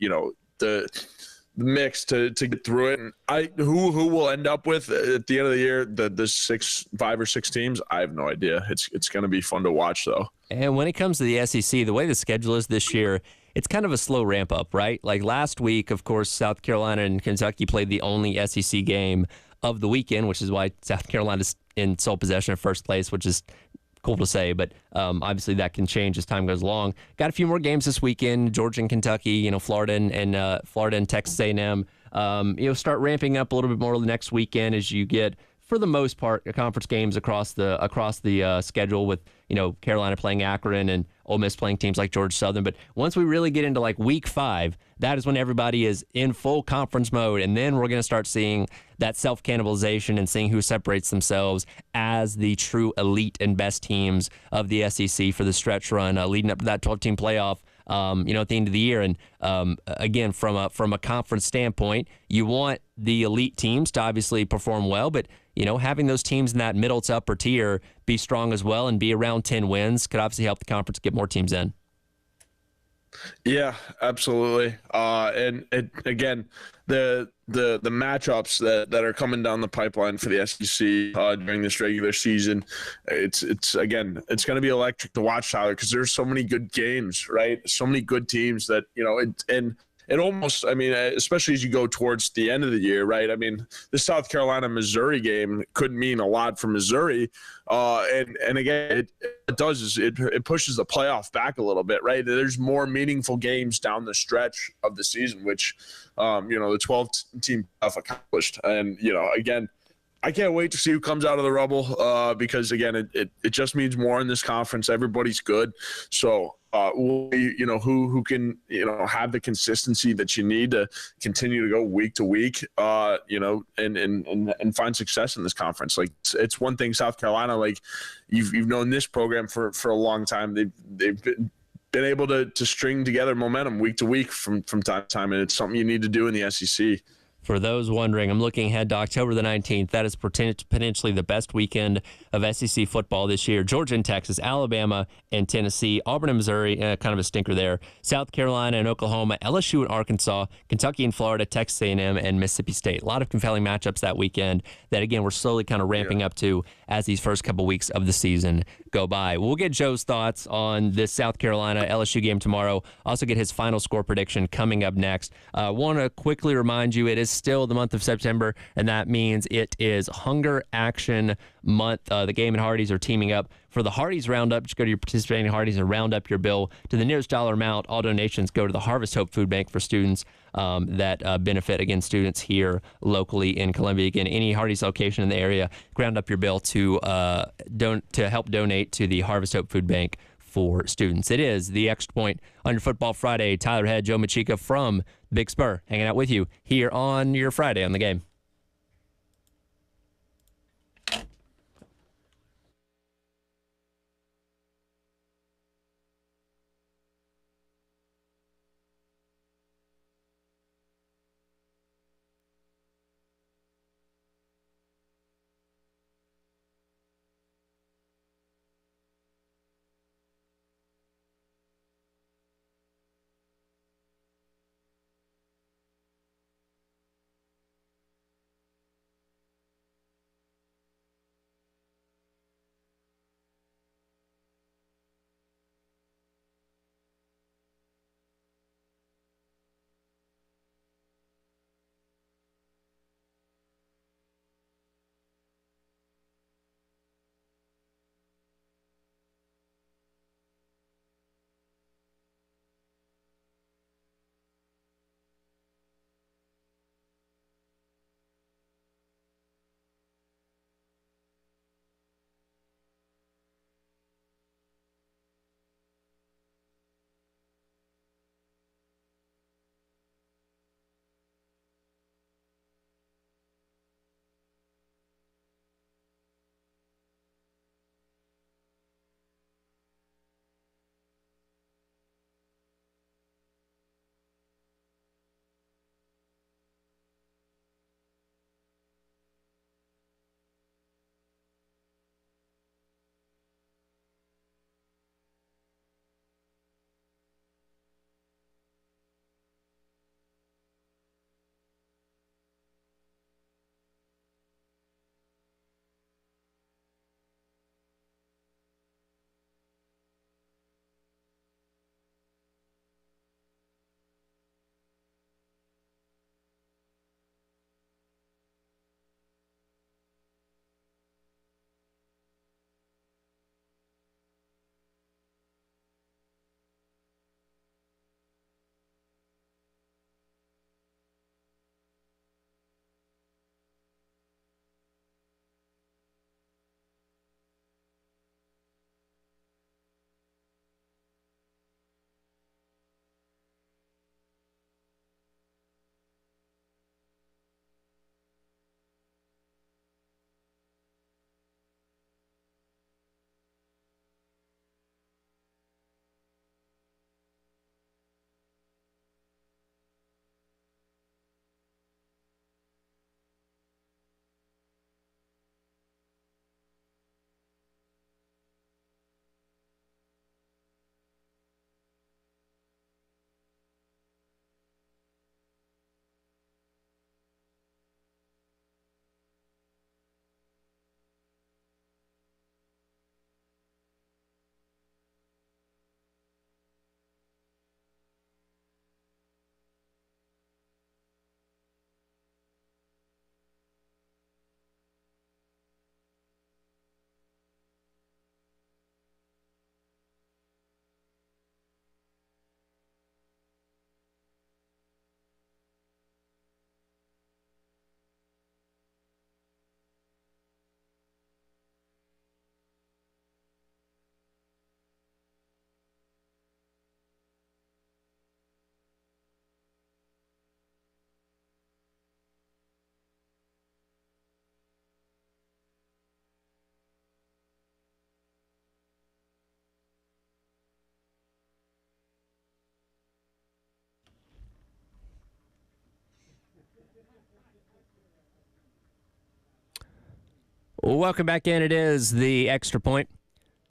mix to get through it. And who will end up with at the end of the year the 5 or 6 teams, I have no idea. It's going to be fun to watch though. And when it comes to the SEC, the way the schedule is this year, it's kind of a slow ramp up, right? Like last week, of course, South Carolina and Kentucky played the only SEC game of the weekend, which is why South Carolina's in sole possession of first place, which is cool to say, but obviously that can change as time goes along. Got a few more games this weekend: Georgia and Kentucky, Florida and Texas A&M. Start ramping up a little bit more the next weekend as you get, for the most part, conference games across the schedule, with Carolina playing Akron and Ole Miss playing teams like Georgia Southern. But once we really get into week 5, that is when everybody is in full conference mode, and then we're going to start seeing that self-cannibalization and seeing who separates themselves as the true elite and best teams of the SEC for the stretch run leading up to that 12-team playoff. At the end of the year. And again, from a conference standpoint, you want the elite teams to obviously perform well, but having those teams in that middle to upper tier be strong as well and be around 10 wins could obviously help the conference get more teams in. Yeah, absolutely. And again, the matchups that are coming down the pipeline for the SEC during this regular season, it's going to be electric to watch, Tyler, because there's so many good games, right? So many good teams that it almost, especially as you go towards the end of the year, right? The South Carolina-Missouri game could mean a lot for Missouri. And again, it does is it pushes the playoff back a little bit, right? There's more meaningful games down the stretch of the season, which, the 12-team playoff accomplished. And, again, I can't wait to see who comes out of the rubble because, again, it just means more in this conference. Everybody's good. So, who can, have the consistency that you need to continue to go week to week, and find success in this conference. It's one thing, South Carolina, you've known this program for a long time. They've been able to string together momentum week to week from time to time, and it's something you need to do in the SEC. For those wondering, I'm looking ahead to October the 19th. That is potentially the best weekend of SEC football this year. Georgia and Texas, Alabama and Tennessee, Auburn and Missouri, kind of a stinker there, South Carolina and Oklahoma, LSU and Arkansas, Kentucky and Florida, Texas A&M, and Mississippi State. A lot of compelling matchups that weekend that, again, we're slowly kind of ramping up to as these first couple weeks of the season go by. We'll get Joe's thoughts on this South Carolina LSU game tomorrow. Also get his final score prediction coming up next. Want to quickly remind you, it is still the month of September, and that means it is Hunger Action Month. The Game and Hardee's are teaming up for the Hardee's Roundup. Just go to your participating Hardee's and round up your bill to the nearest dollar amount. All donations go to the Harvest Hope Food Bank for students that benefit, again, students here locally in Columbia. Again, any Hardee's location in the area, round up your bill to help donate to the Harvest Hope Food Bank for students. It is the Extra Point on your Football Friday. Tyler Head, Joe Machika from Big Spur hanging out with you here on your Friday on the Game. Welcome back in. It is the Extra Point.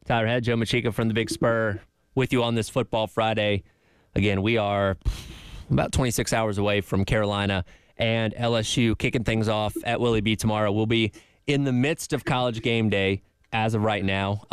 Tyler Head, Joe Machika from the Big Spur with you on this Football Friday. Again, we are about 26 hours away from Carolina and LSU kicking things off at Willie B tomorrow. We'll be in the midst of College Game Day as of right now.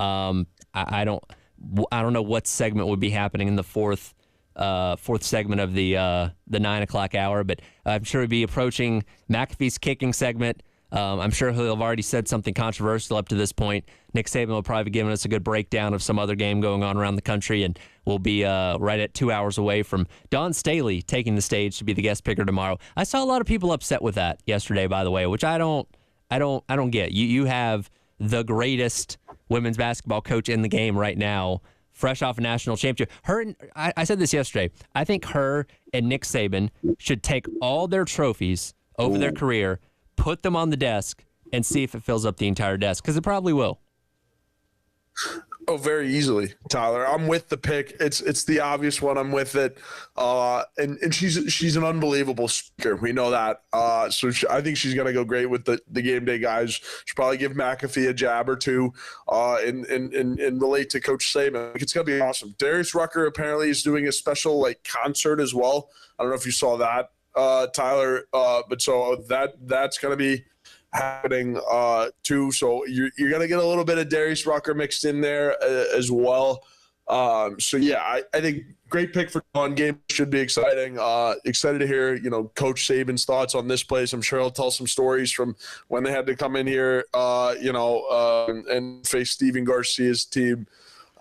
I don't know what segment would be happening in the fourth segment of the 9 o'clock hour, but I'm sure we'll be approaching McAfee's kicking segment. I'm sure he'll have already said something controversial up to this point. Nick Saban will probably be giving us a good breakdown of some other game going on around the country, and we'll be right at 2 hours away from Dawn Staley taking the stage to be the guest picker tomorrow. I saw a lot of people upset with that yesterday, by the way, which I don't get. You have the greatest women's basketball coach in the game right now, fresh off a national championship. I said this yesterday. I think her and Nick Saban should take all their trophies over their career, put them on the desk, and see if it fills up the entire desk, because it probably will. Oh, very easily, Tyler. I'm with the pick. It's the obvious one. I'm with it. And she's an unbelievable speaker. We know that. I think she's gonna go great with the game day guys. She'll probably give McAfee a jab or two, and relate to Coach Saban. It's gonna be awesome. Darius Rucker apparently is doing a special concert as well. I don't know if you saw that, Tyler. But so that's gonna be happening too. So you're gonna get a little bit of Darius Rucker mixed in there as well. I think great pick for one game. Should be exciting. Excited to hear Coach Saban's thoughts on this place. I'm sure he'll tell some stories from when they had to come in here and face Steven Garcia's team.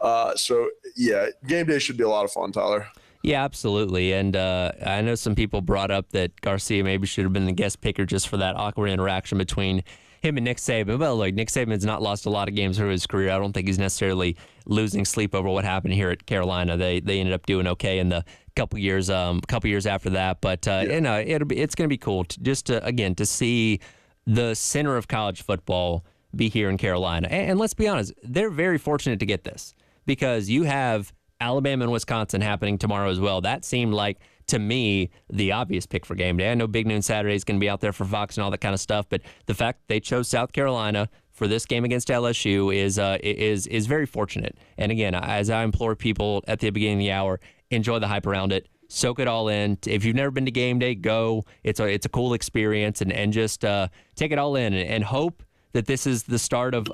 Game day should be a lot of fun, Tyler. Yeah, absolutely. And I know some people brought up that Garcia maybe should have been the guest picker just for that awkward interaction between him and Nick Saban. Well, look, Nick Saban's not lost a lot of games through his career. I don't think he's necessarily losing sleep over what happened here at Carolina. They ended up doing okay in the couple years after that. But it's going to be cool to see the center of college football be here in Carolina. And let's be honest, they're very fortunate to get this, because you have Alabama and Wisconsin happening tomorrow as well. That seemed like, to me, the obvious pick for game day. I know Big Noon Saturday is going to be out there for Fox and all that kind of stuff, but the fact they chose South Carolina for this game against LSU is very fortunate. And again, as I implore people at the beginning of the hour, enjoy the hype around it. Soak it all in. If you've never been to game day, go. It's a cool experience, and just take it all in and hope that this is the start of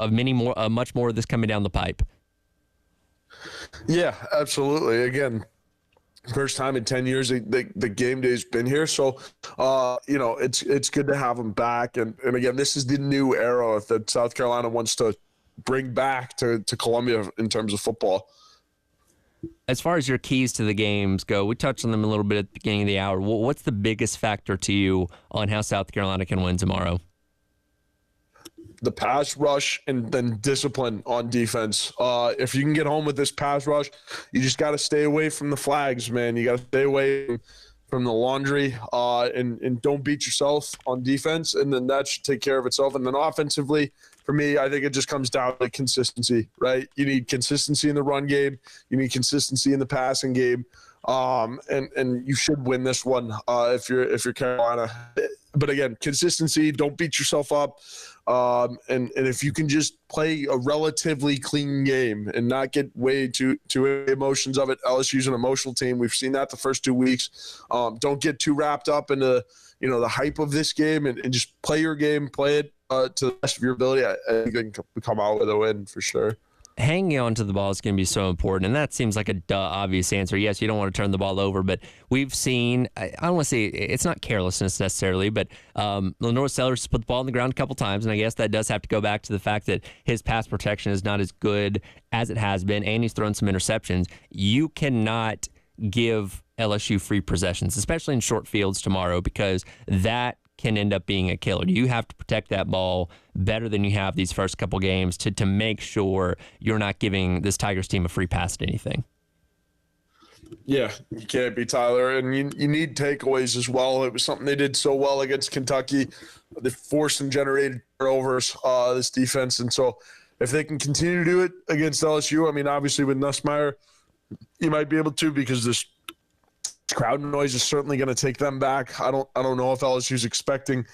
much more of this coming down the pipe. Yeah, absolutely. Again, first time in 10 years the game day's been here. So, it's good to have them back. And again, this is the new era that South Carolina wants to bring back to Columbia in terms of football. As far as your keys to the games go, we touched on them a little bit at the beginning of the hour. What's the biggest factor to you on how South Carolina can win tomorrow? The pass rush and then discipline on defense. If you can get home with this pass rush, you just got to stay away from the flags, man. You got to stay away from the laundry and don't beat yourself on defense, and then that should take care of itself. And then offensively, for me, I think it just comes down to consistency, right? You need consistency in the run game. You need consistency in the passing game. And you should win this one if you're Carolina. But again, consistency, don't beat yourself up. And if you can just play a relatively clean game and not get way too emotions of it. LSU's an emotional team. We've seen that the first 2 weeks. Don't get too wrapped up into the hype of this game and just play your game, play it to the best of your ability. I think you can come out with a win for sure. Hanging on to the ball is going to be so important, and that seems like a obvious answer. Yes, you don't want to turn the ball over, but we've seen, I don't want to say it's not carelessness necessarily, but Lenore Sellers has put the ball on the ground a couple times, and I guess that does have to go back to the fact that his pass protection is not as good as it has been, and he's thrown some interceptions. You cannot give LSU free possessions, especially in short fields tomorrow, because that can end up being a killer. You have to protect that ball better than you have these first couple games to make sure you're not giving this Tigers team a free pass at anything. Yeah, you can't be, Tyler. And you need takeaways as well. It was something they did so well against Kentucky. They forced and generated turnovers, this defense. And so if they can continue to do it against LSU, I mean, obviously with Nussmeier, you might be able to, because this crowd noise is certainly going to take them back. I don't know if LSU's expecting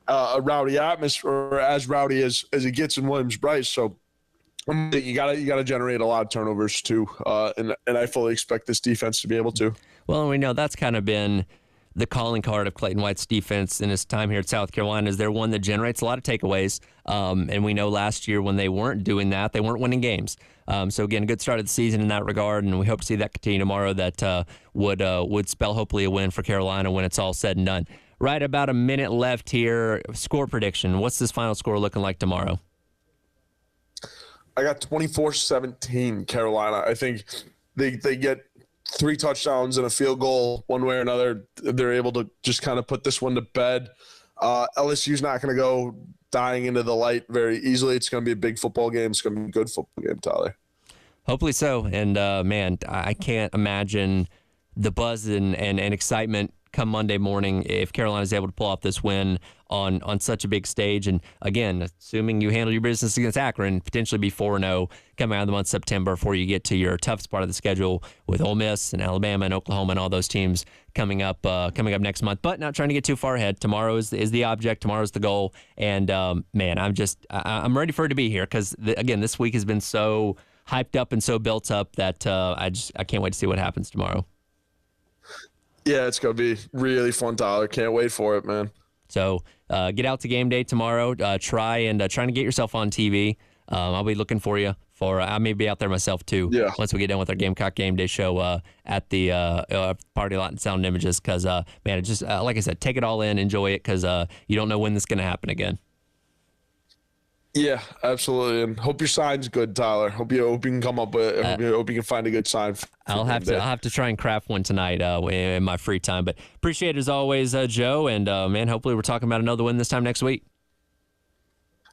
a rowdy atmosphere, or as rowdy as it gets in Williams-Brice. So you gotta generate a lot of turnovers too, and I fully expect this defense to be able to. Well, and we know that's kind of been the calling card of Clayton White's defense in his time here at South Carolina. Is they're one that generates a lot of takeaways, and we know last year when they weren't doing that, they weren't winning games. So again, a good start of the season in that regard, and we hope to see that continue tomorrow. That would spell hopefully a win for Carolina when it's all said and done. Right about a minute left here. Score prediction. What's this final score looking like tomorrow? I got 24-17 Carolina. I think they get 3 touchdowns and a field goal one way or another. They're able to just kind of put this one to bed. LSU's not going to go dying into the light very easily. It's going to be a big football game. It's going to be a good football game, Tyler. Hopefully so. And, man, I can't imagine the buzz and excitement come Monday morning if Carolina's able to pull off this win on such a big stage. And again, assuming you handle your business against Akron, potentially be 4-0 coming out of the month of September before you get to your toughest part of the schedule with Ole Miss and Alabama and Oklahoma and all those teams coming up next month. But not trying to get too far ahead. Tomorrow is the object. Tomorrow's the goal. And man, I'm ready for it to be here because again, this week has been so hyped up and so built up that I can't wait to see what happens tomorrow. Yeah, it's going to be really fun, Tyler. Can't wait for it, man. So get out to game day tomorrow. Trying to get yourself on TV. I'll be looking for you. I may be out there myself too. Yeah. Once we get done with our Gamecock Game Day show at the party lot and Sound and Images, because man, just like I said, take it all in, enjoy it, because you don't know when this is going to happen again. Yeah, absolutely, and hope your sign's good, Tyler. Hope you can come up with. Hope you can find a good sign. I'll have to try and craft one tonight in my free time. But appreciate it as always, Joe, and man, hopefully we're talking about another win this time next week.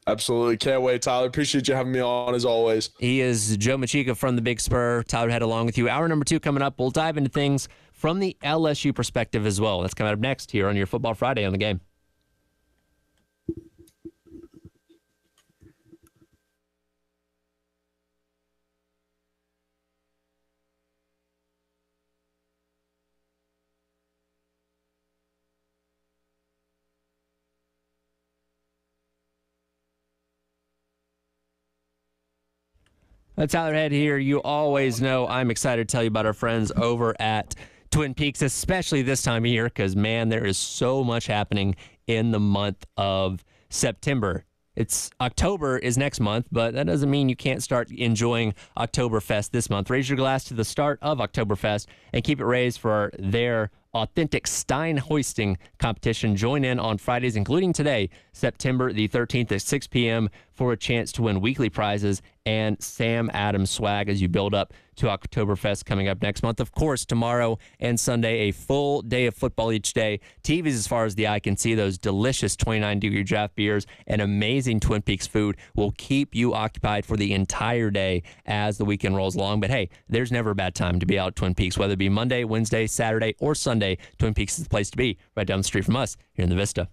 Absolutely, can't wait, Tyler. Appreciate you having me on as always. He is Joe Machika from the Big Spur. Tyler Head along with you. Hour number 2 coming up. We'll dive into things from the LSU perspective as well. That's coming up next here on your Football Friday on the Game. Tyler Head here. You always know I'm excited to tell you about our friends over at Twin Peaks, especially this time of year, because, man, there is so much happening in the month of September. October is next month, but that doesn't mean you can't start enjoying Oktoberfest this month. Raise your glass to the start of Oktoberfest and keep it raised for their authentic Stein hoisting competition. Join in on Fridays, including today, September the 13th at 6 p.m. for a chance to win weekly prizes and Sam Adams swag as you build up to Oktoberfest coming up next month. Of course, tomorrow and Sunday, a full day of football each day. TVs as far as the eye can see. Those delicious 29-degree draft beers and amazing Twin Peaks food will keep you occupied for the entire day as the weekend rolls along. But hey, there's never a bad time to be out at Twin Peaks, whether it be Monday, Wednesday, Saturday, or Sunday. Twin Peaks is the place to be, right down the street from us here in the Vista.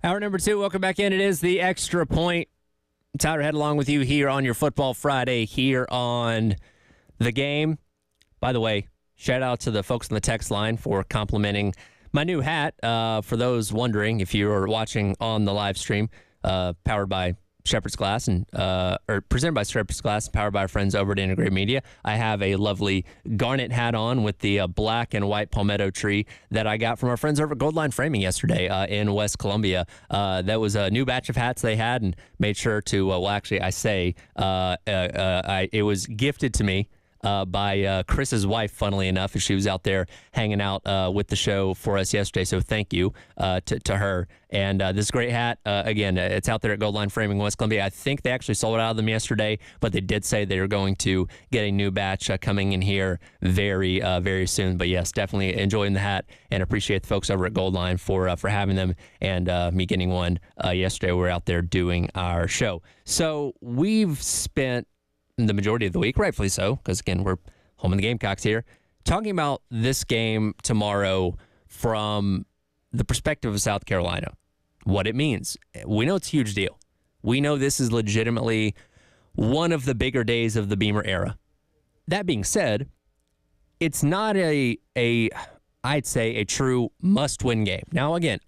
Hour number 2, welcome back in. It is the Extra Point. Tyler Head along with you here on your Football Friday here on The Game. By the way, shout out to the folks on the text line for complimenting my new hat. For those wondering, if you're watching on the live stream, powered by Shepherd's Glass or presented by Shepherd's Glass, powered by our friends over at Integrated Media. I have a lovely garnet hat on with the black and white palmetto tree that I got from our friends over at Goldline Framing yesterday in West Columbia. That was a new batch of hats they had, and made sure to. It was gifted to me by Chris's wife, funnily enough, as she was out there hanging out with the show for us yesterday. So thank you to her. And this great hat, again, it's out there at Goldline Framing West Columbia. I think they actually sold out of them yesterday, but they did say they are going to get a new batch coming in here very, very soon. But yes, definitely enjoying the hat and appreciate the folks over at Goldline for having them and me getting one yesterday. We were out there doing our show. So we've spent the majority of the week, rightfully so, because again, we're home in the Gamecocks here, talking about this game tomorrow from the perspective of South Carolina, what it means. We know it's a huge deal. We know this is legitimately one of the bigger days of the Beamer era. That being said, it's not I'd say a true must-win game. Now, again,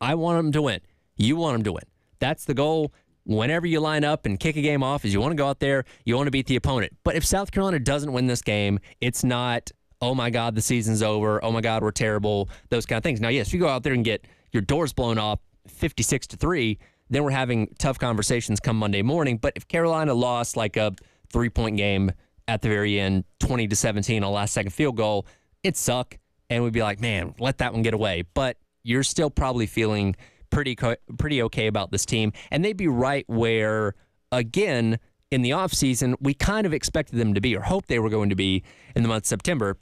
I want them to win. You want them to win. That's the goal. Whenever you line up and kick a game off, is you want to go out there, you want to beat the opponent. But if South Carolina doesn't win this game, it's not, oh my God, the season's over, oh my God, we're terrible, those kind of things. Now, yes, if you go out there and get your doors blown off 56-3, then we're having tough conversations come Monday morning. But if Carolina lost like a 3-point game at the very end, 20-17 on a last-second field goal, it'd suck, and we'd be like, man, let that one get away. But you're still probably feeling pretty okay about this team, and they'd be right where, again, in the offseason, we kind of expected them to be, or hoped they were going to be in the month of September,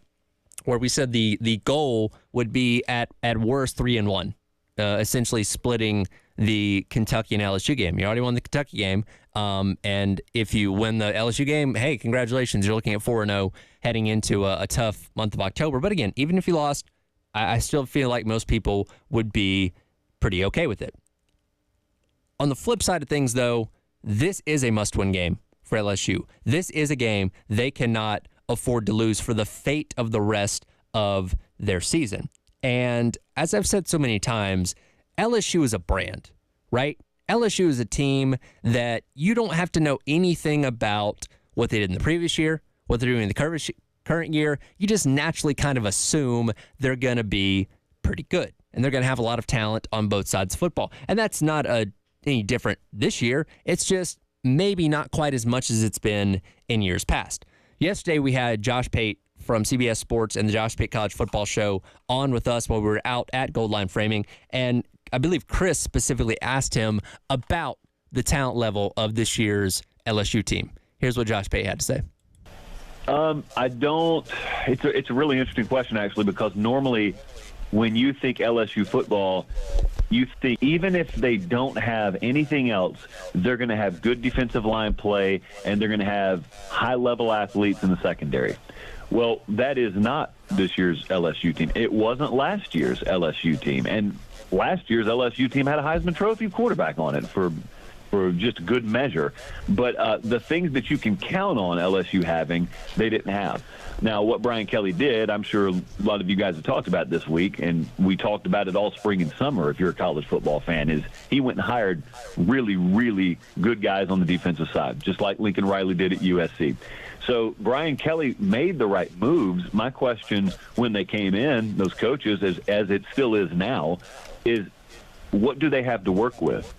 where we said the goal would be at worst 3-1, essentially splitting the Kentucky and LSU game. You already won the Kentucky game, and if you win the LSU game, hey, congratulations, you're looking at 4-0 heading into a tough month of October. But again, even if you lost, I still feel like most people would be pretty okay with it. On the flip side of things, though, this is a must-win game for LSU. This is a game they cannot afford to lose for the fate of the rest of their season. And as I've said so many times, LSU is a brand, right? LSU is a team that you don't have to know anything about what they did in the previous year, what they're doing in the current year. You just naturally kind of assume they're going to be pretty good. And they're going to have a lot of talent on both sides of football. And that's not any different this year. It's just maybe not quite as much as it's been in years past. Yesterday, we had Josh Pate from CBS Sports and the Josh Pate College Football Show on with us while we were out at Goldline Framing. And I believe Chris specifically asked him about the talent level of this year's LSU team. Here's what Josh Pate had to say. It's a really interesting question, actually, because normally when you think LSU football, you think even if they don't have anything else, they're going to have good defensive line play and they're going to have high-level athletes in the secondary. Well, that is not this year's LSU team. It wasn't last year's LSU team. And last year's LSU team had a Heisman Trophy quarterback on it for just good measure. But the things that you can count on LSU having, they didn't have. Now, what Brian Kelly did, I'm sure a lot of you guys have talked about this week, and we talked about it all spring and summer if you're a college football fan, is he went and hired really, really good guys on the defensive side, just like Lincoln Riley did at USC. So Brian Kelly made the right moves. My question when they came in, those coaches, as it still is now, is what do they have to work with?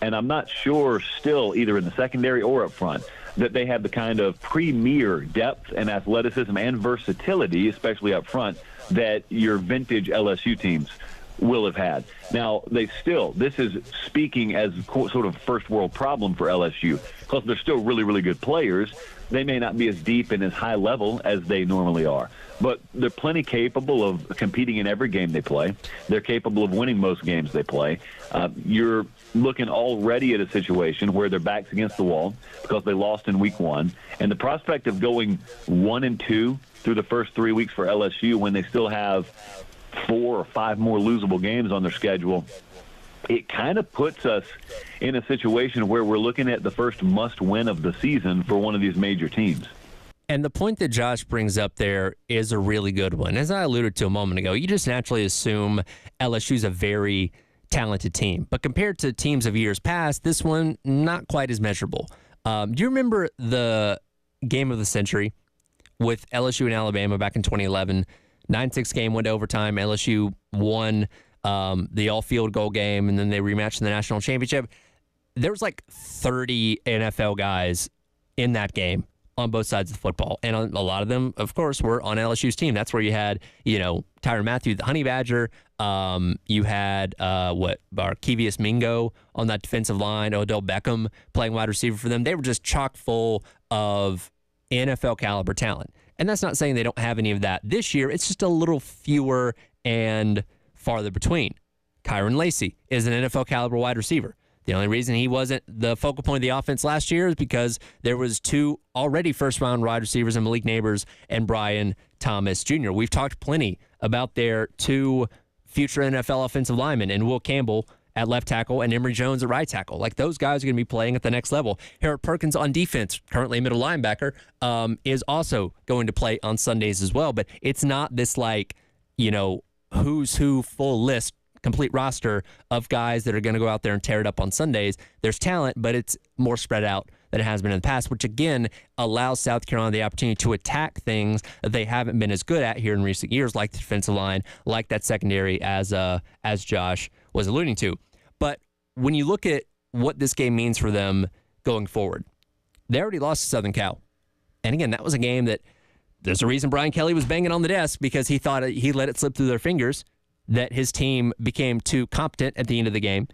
And I'm not sure still, either in the secondary or up front, that they have the kind of premier depth and athleticism and versatility, especially up front, that your vintage LSU teams will have had. Now, this is speaking as sort of first world problem for LSU, because they're still really, really good players. They may not be as deep and as high level as they normally are, but they're plenty capable of competing in every game they play. They're capable of winning most games they play. You're looking already at a situation where their back's against the wall because they lost in week 1, and the prospect of going 1-2 through the first 3 weeks for LSU when they still have 4 or 5 more losable games on their schedule it kind of puts us in a situation where we're looking at the first must-win of the season for one of these major teams. And the point that Josh brings up there is a really good one. As I alluded to a moment ago, you just naturally assume LSU's a very talented team. But compared to teams of years past, this one, not quite as measurable. Do you remember the game of the century with LSU and Alabama back in 2011? 9-6 game, went to overtime. LSU won the all-field goal game, and then they rematched in the national championship. There was like 30 NFL guys in that game on both sides of the football. And a lot of them, of course, were on LSU's team. That's where you had, Tyrann Mathieu, the Honey Badger. You had, Barkevious Mingo on that defensive line, Odell Beckham playing wide receiver for them. They were just chock full of NFL caliber talent. And that's not saying they don't have any of that this year. It's just a little fewer and farther between. Kyron Lacy is an NFL caliber wide receiver. The only reason he wasn't the focal point of the offense last year is because there was 2 already first-round wide receivers in Malik Neighbors and Brian Thomas Jr. We've talked plenty about their 2 future NFL offensive linemen, and Will Campbell at left tackle and Emory Jones at right tackle. Like, those guys are going to be playing at the next level. Harold Perkins on defense, currently a middle linebacker, is also going to play on Sundays as well. But it's not this who's who full list, complete roster of guys that are going to go out there and tear it up on Sundays. There's talent, but it's more spread out than it has been in the past, which again allows South Carolina the opportunity to attack things that they haven't been as good at here in recent years, like the defensive line, like that secondary, as Josh was alluding to. But when you look at what this game means for them going forward, they already lost to Southern Cal. And again, that was a game that there's a reason Brian Kelly was banging on the desk, because he thought he let it slip through their fingers that his team became too competent at the end of the game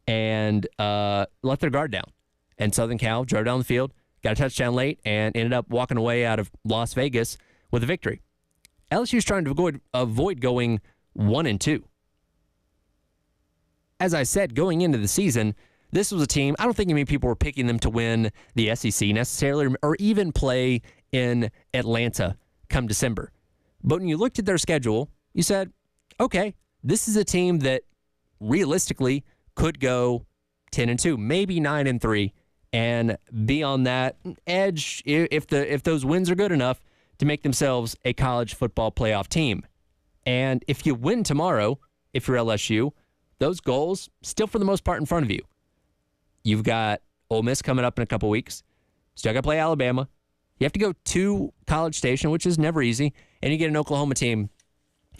and let their guard down. And Southern Cal drove down the field, got a touchdown late, and ended up walking away out of Las Vegas with a victory. LSU's trying to avoid going 1-2. As I said, going into the season, this was a team, I don't think many people were picking them to win the SEC necessarily, or even play in Atlanta come December. But when you looked at their schedule, you said, okay, this is a team that realistically could go 10-2, maybe 9-3, and be on that edge if those wins are good enough to make themselves a college football playoff team. And if you win tomorrow, if you're LSU, those goals still for the most part in front of you. You've got Ole Miss coming up in a couple weeks. Still got to play Alabama. You have to go to College Station, which is never easy, and you get an Oklahoma team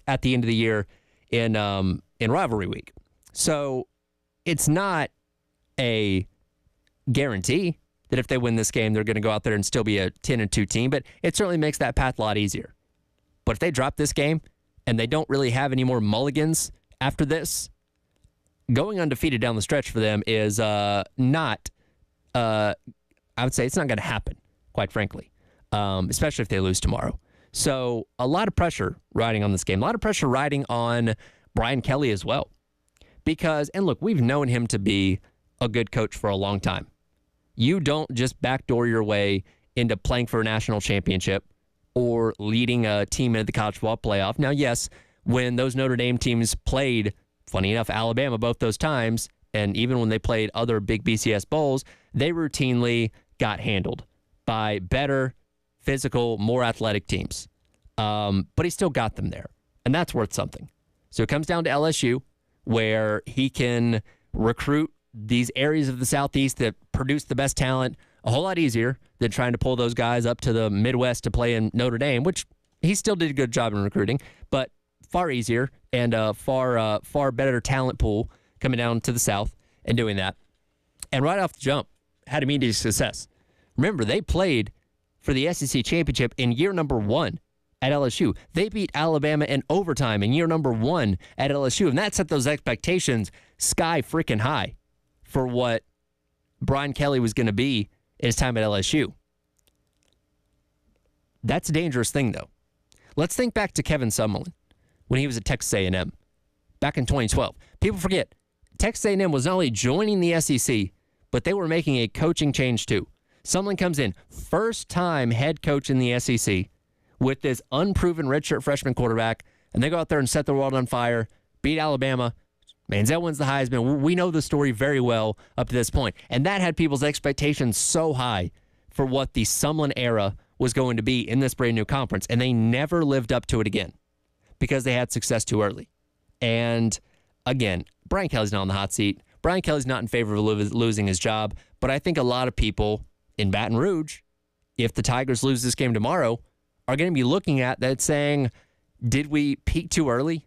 at the end of the year in rivalry week. So it's not a guarantee that if they win this game, they're going to go out there and still be a 10-2 team, but it certainly makes that path a lot easier. But if they drop this game and they don't really have any more mulligans after this, going undefeated down the stretch for them is not, I would say it's not going to happen, quite frankly, especially if they lose tomorrow. So a lot of pressure riding on this game, a lot of pressure riding on Brian Kelly as well. Because, and look, we've known him to be a good coach for a long time. You don't just backdoor your way into playing for a national championship or leading a team into the college football playoff. Now, yes, when those Notre Dame teams played, funny enough, Alabama both those times, and even when they played other big BCS bowls, they routinely got handled by better, physical, more athletic teams. But he still got them there, and that's worth something. So it comes down to LSU, where he can recruit these areas of the Southeast that produce the best talent a whole lot easier than trying to pull those guys up to the Midwest to play in Notre Dame, which he still did a good job in recruiting, but far easier and far better talent pool coming down to the South and doing that. And right off the jump, had immediate success. Remember, they played for the SEC championship in year number 1 at LSU. They beat Alabama in overtime in year number 1 at LSU, and that set those expectations sky freaking high for what Brian Kelly was going to be in his time at LSU. That's a dangerous thing, though. Let's think back to Kevin Summerlin when he was at Texas A&M back in 2012. People forget, Texas A&M was not only joining the SEC, but they were making a coaching change too. Summerlin comes in, first-time head coach in the SEC with this unproven redshirt freshman quarterback, and they go out there and set the world on fire, beat Alabama, Manziel wins the Heisman. We know the story very well up to this point. And that had people's expectations so high for what the Sumlin era was going to be in this brand new conference. And they never lived up to it again because they had success too early. And again, Brian Kelly's not on the hot seat. Brian Kelly's not in favor of losing his job. But I think a lot of people in Baton Rouge, if the Tigers lose this game tomorrow, are going to be looking at that saying, did we peak too early?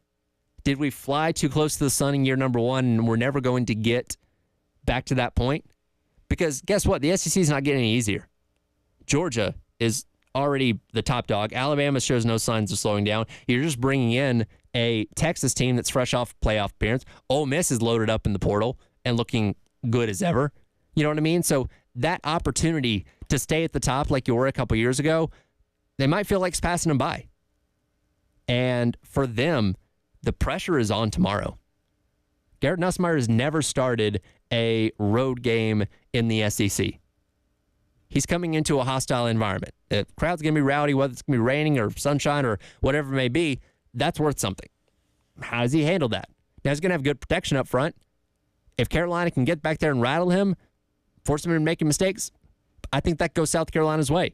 Did we fly too close to the sun in year number one and we're never going to get back to that point? Because guess what? The SEC is not getting any easier. Georgia is already the top dog. Alabama shows no signs of slowing down. You're just bringing in a Texas team that's fresh off playoff appearance. Ole Miss is loaded up in the portal and looking good as ever. You know what I mean? So that opportunity to stay at the top like you were a couple years ago, they might feel like it's passing them by. And for them, the pressure is on tomorrow. Garrett Nussmeier has never started a road game in the SEC. He's coming into a hostile environment. The crowd's going to be rowdy, whether it's going to be raining or sunshine or whatever it may be. That's worth something. How does he handle that? Now, he's going to have good protection up front. If Carolina can get back there and rattle him, force him into making mistakes, I think that goes South Carolina's way.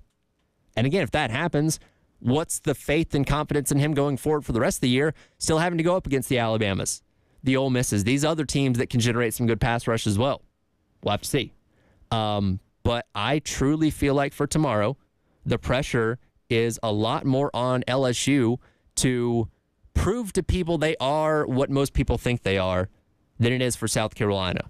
And again, if that happens, what's the faith and confidence in him going forward for the rest of the year, still having to go up against the Alabamas, the Ole Misses, these other teams that can generate some good pass rush as well? We'll have to see. But I truly feel like for tomorrow, the pressure is a lot more on LSU to prove to people they are what most people think they are than it is for South Carolina.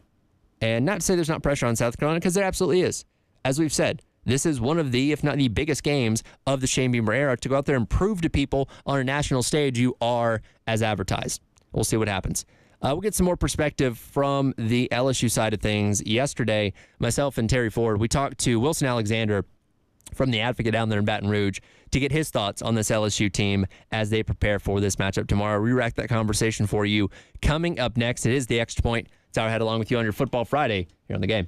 And not to say there's not pressure on South Carolina, because there absolutely is. As we've said, this is one of the, if not the biggest games of the Shane Beamer era, to go out there and prove to people on a national stage you are as advertised. We'll see what happens. We'll get some more perspective from the LSU side of things. Yesterday, myself and Terry Ford, we talked to Wilson Alexander from the Advocate down there in Baton Rouge to get his thoughts on this LSU team as they prepare for this matchup tomorrow. Re-rack that conversation for you coming up next. It is the Extra Point. It's our head along with you on your Football Friday here on The Game.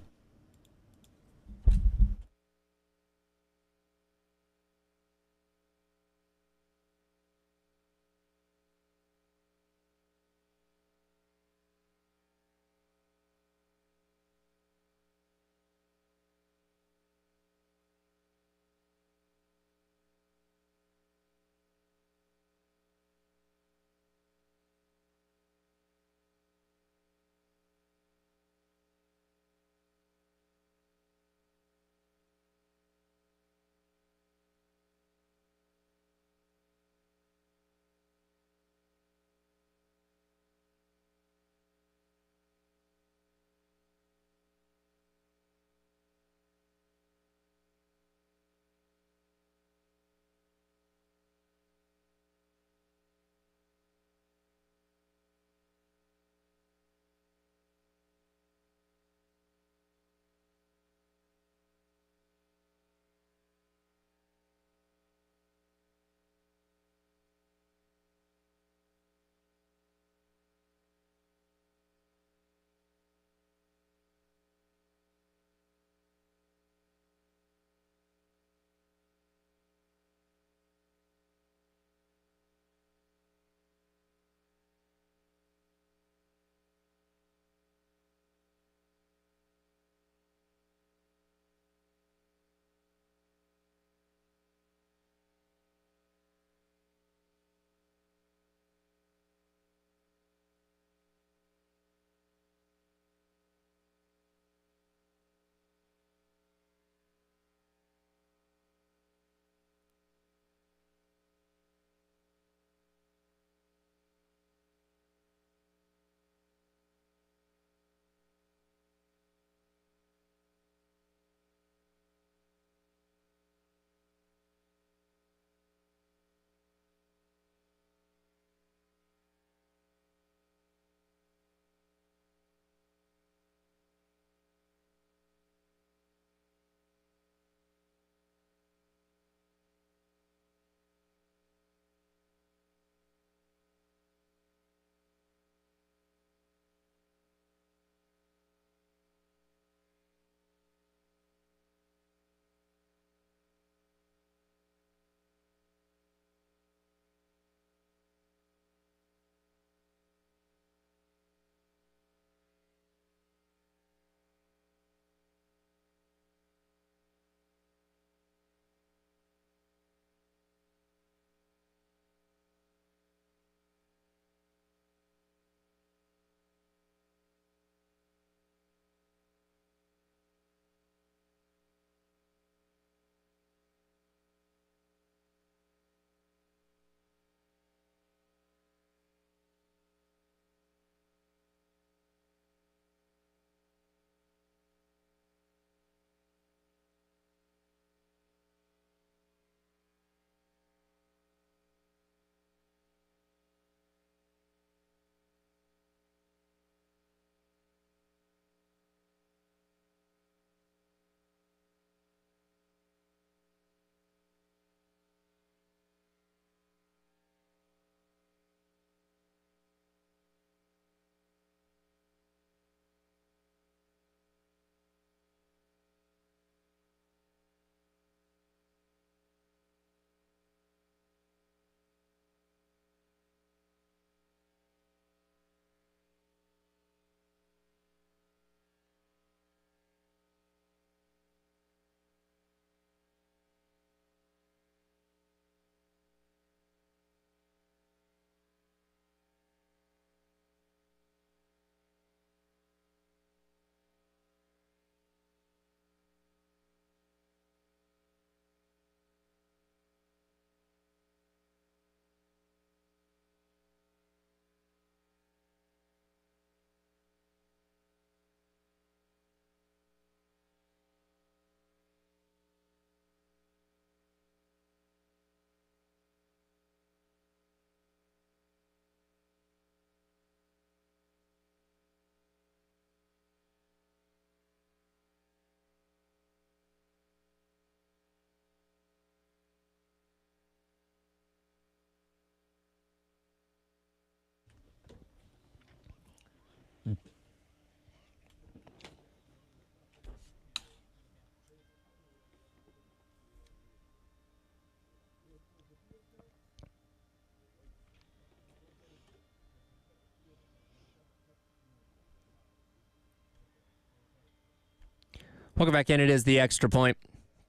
Welcome back in. It is the Extra Point.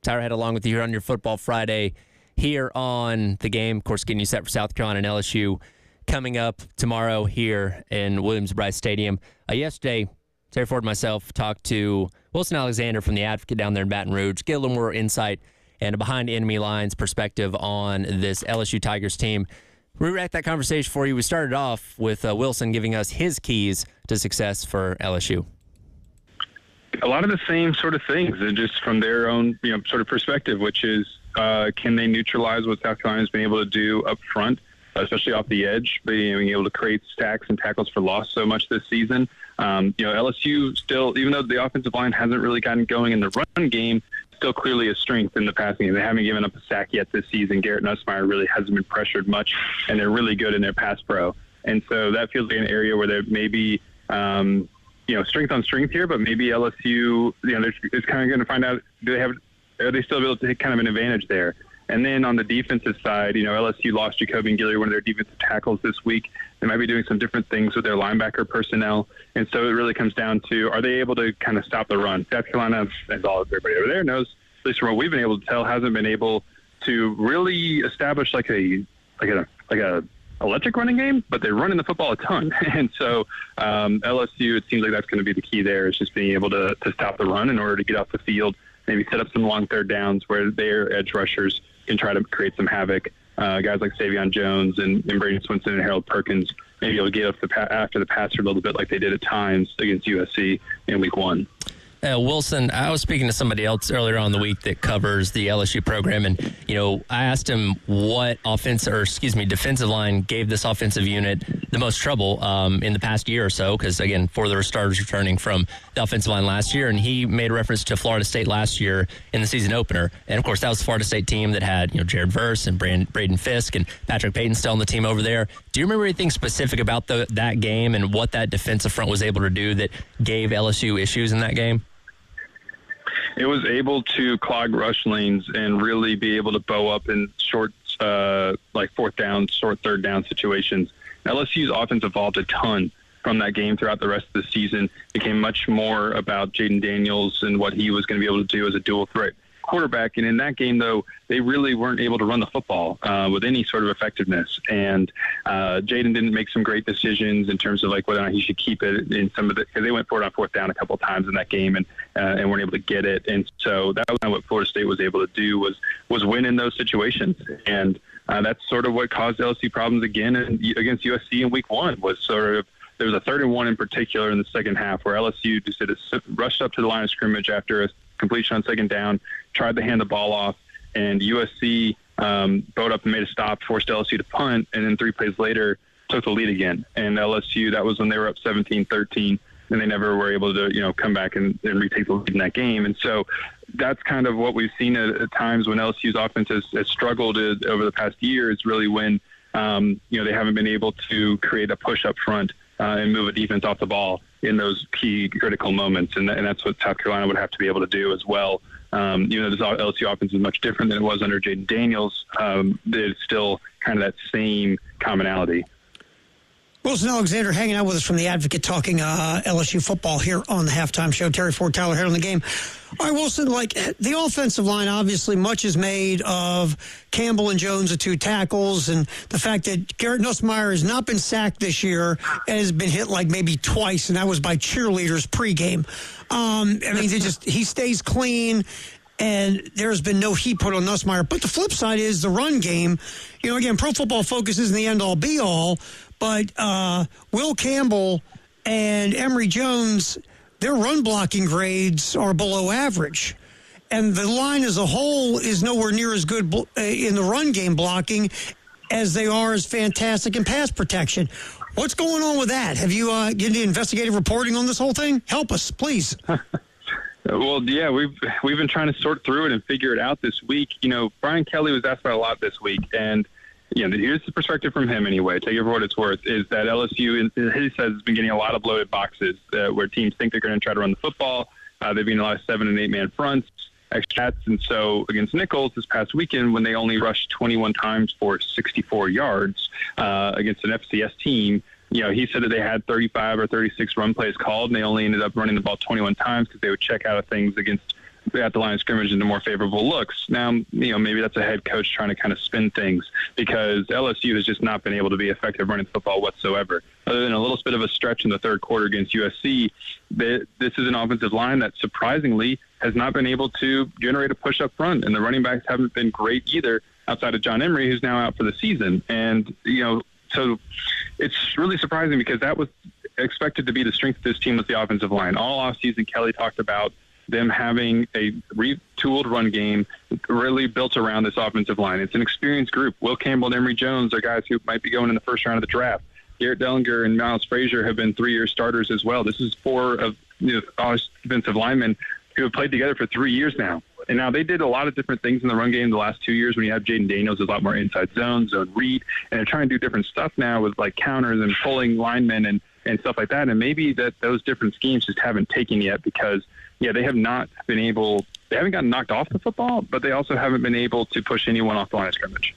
Tyler Head along with you here on your Football Friday here on The Game. Of course, getting you set for South Carolina and LSU coming up tomorrow here in Williams-Brice Stadium. Yesterday, Terry Ford and myself talked to Wilson Alexander from The Advocate down there in Baton Rouge, get a little more insight and a behind enemy lines perspective on this LSU Tigers team. Rewrite that conversation for you. We started off with Wilson giving us his keys to success for LSU. A lot of the same sort of things, just from their own, sort of perspective, which is can they neutralize what South Carolina's been able to do up front, especially off the edge, being able to create sacks and tackles for loss so much this season. LSU still, even though the offensive line hasn't really gotten going in the run game, still clearly a strength in the passing game. They haven't given up a sack yet this season. Garrett Nussmeier really hasn't been pressured much, and they're really good in their pass pro. And so that feels like an area where there may be strength on strength here, but maybe LSU, is kind of going to find out, are they still able to take kind of an advantage there? And then on the defensive side, LSU lost Jacobian Guillory, one of their defensive tackles this week. They might be doing some different things with their linebacker personnel. And so it really comes down to, are they able to kind of stop the run? South Carolina, as all everybody over there knows, at least from what we've been able to tell, hasn't been able to really establish like a electric running game, but they're running the football a ton. And so LSU, it seems like that's going to be the key there, is just being able to stop the run in order to get off the field, maybe set up some long third downs where their edge rushers can try to create some havoc. Guys like Savion Jones and Braden Swinson and Harold Perkins maybe able to get up after the passer a little bit like they did at times against USC in week 1. Wilson, I was speaking to somebody else earlier on in the week that covers the LSU program, and I asked him what defensive line gave this offensive unit the most trouble in the past year or so, because again, 4 of their starters returning from the offensive line last year, and he made a reference to Florida State last year in the season opener, and of course that was the Florida State team that had Jared Verse and Braden Fisk and Patrick Payton still on the team over there. Do you remember anything specific about that game and what that defensive front was able to do that gave LSU issues in that game? It was able to clog rush lanes and really be able to bow up in short, fourth down, short third down situations. LSU's offense evolved a ton from that game throughout the rest of the season. Became much more about Jaden Daniels and what he was going to be able to do as a dual threat quarterback. And in that game, though, they really weren't able to run the football with any sort of effectiveness. And Jaden didn't make some great decisions in terms of whether or not he should keep it in some of the, because they went for it on fourth down a couple of times in that game and weren't able to get it. And so that was kind of what Florida State was able to do was win in those situations. And that's sort of what caused LSU problems again against USC in week 1 was sort of, there was a 3rd and 1 in particular in the second half where LSU just rushed up to the line of scrimmage after a completion on second down, tried to hand the ball off, and USC bowed up and made a stop, forced LSU to punt, and then 3 plays later took the lead again. And LSU, that was when they were up 17-13, and they never were able to come back and retake the lead in that game. And so that's kind of what we've seen at times when LSU's offense has struggled over the past year, is really when they haven't been able to create a push up front and move a defense off the ball in those key critical moments. And that's what South Carolina would have to be able to do as well. This LSU offense is much different than it was under Jaden Daniels. It's still kind of that same commonality. Wilson Alexander hanging out with us from The Advocate, talking LSU football here on the Halftime Show. Terry Ford, Tyler Head on The Game. All right, Wilson, the offensive line, obviously much is made of Campbell and Jones, the 2 tackles, and the fact that Garrett Nussmeier has not been sacked this year and has been hit maybe twice, and that was by cheerleaders pregame. He stays clean, and there's been no heat put on Nussmeier. But the flip side is the run game. Again, Pro Football Focus isn't the end-all, be-all, but Will Campbell and Emory Jones, their run blocking grades are below average. And the line as a whole is nowhere near as good in the run game blocking as they are as fantastic in pass protection. What's going on with that? Have you get into investigative reporting on this whole thing? Help us, please. Well, yeah, we've been trying to sort through it and figure it out this week. Brian Kelly was asked about a lot this week, and here's the perspective from him anyway. Take it for what it's worth. Is that LSU, he says, has been getting a lot of loaded boxes where teams think they're going to try to run the football. They've been a lot of 7- and 8-man fronts, extra hats, and so against Nichols this past weekend, when they only rushed 21 times for 64 yards against an FCS team, he said that they had 35 or 36 run plays called, and they only ended up running the ball 21 times because they would check out of things at the line of scrimmage into more favorable looks. Now, maybe that's a head coach trying to kind of spin things, because LSU has just not been able to be effective running football whatsoever. Other than a little bit of a stretch in the third quarter against USC, this is an offensive line that surprisingly has not been able to generate a push up front, and the running backs haven't been great either, outside of John Emery, who's now out for the season. And, so it's really surprising, because that was expected to be the strength of this team with the offensive line. All offseason, Kelly talked about them having a retooled run game really built around this offensive line. It's an experienced group. Will Campbell and Emery Jones are guys who might be going in the first round of the draft. Garrett Dellinger and Miles Frazier have been 3-year starters as well. This is 4 of offensive linemen who have played together for 3 years now. And now they did a lot of different things in the run game the last 2 years. When you have Jaden Daniels, there's a lot more inside zone read, and they're trying to do different stuff now with like counters and pulling linemen and stuff like that. And maybe that those different schemes just haven't taken yet, because they have not been able. They haven't gotten knocked off the football, but they also haven't been able to push anyone off the line of scrimmage.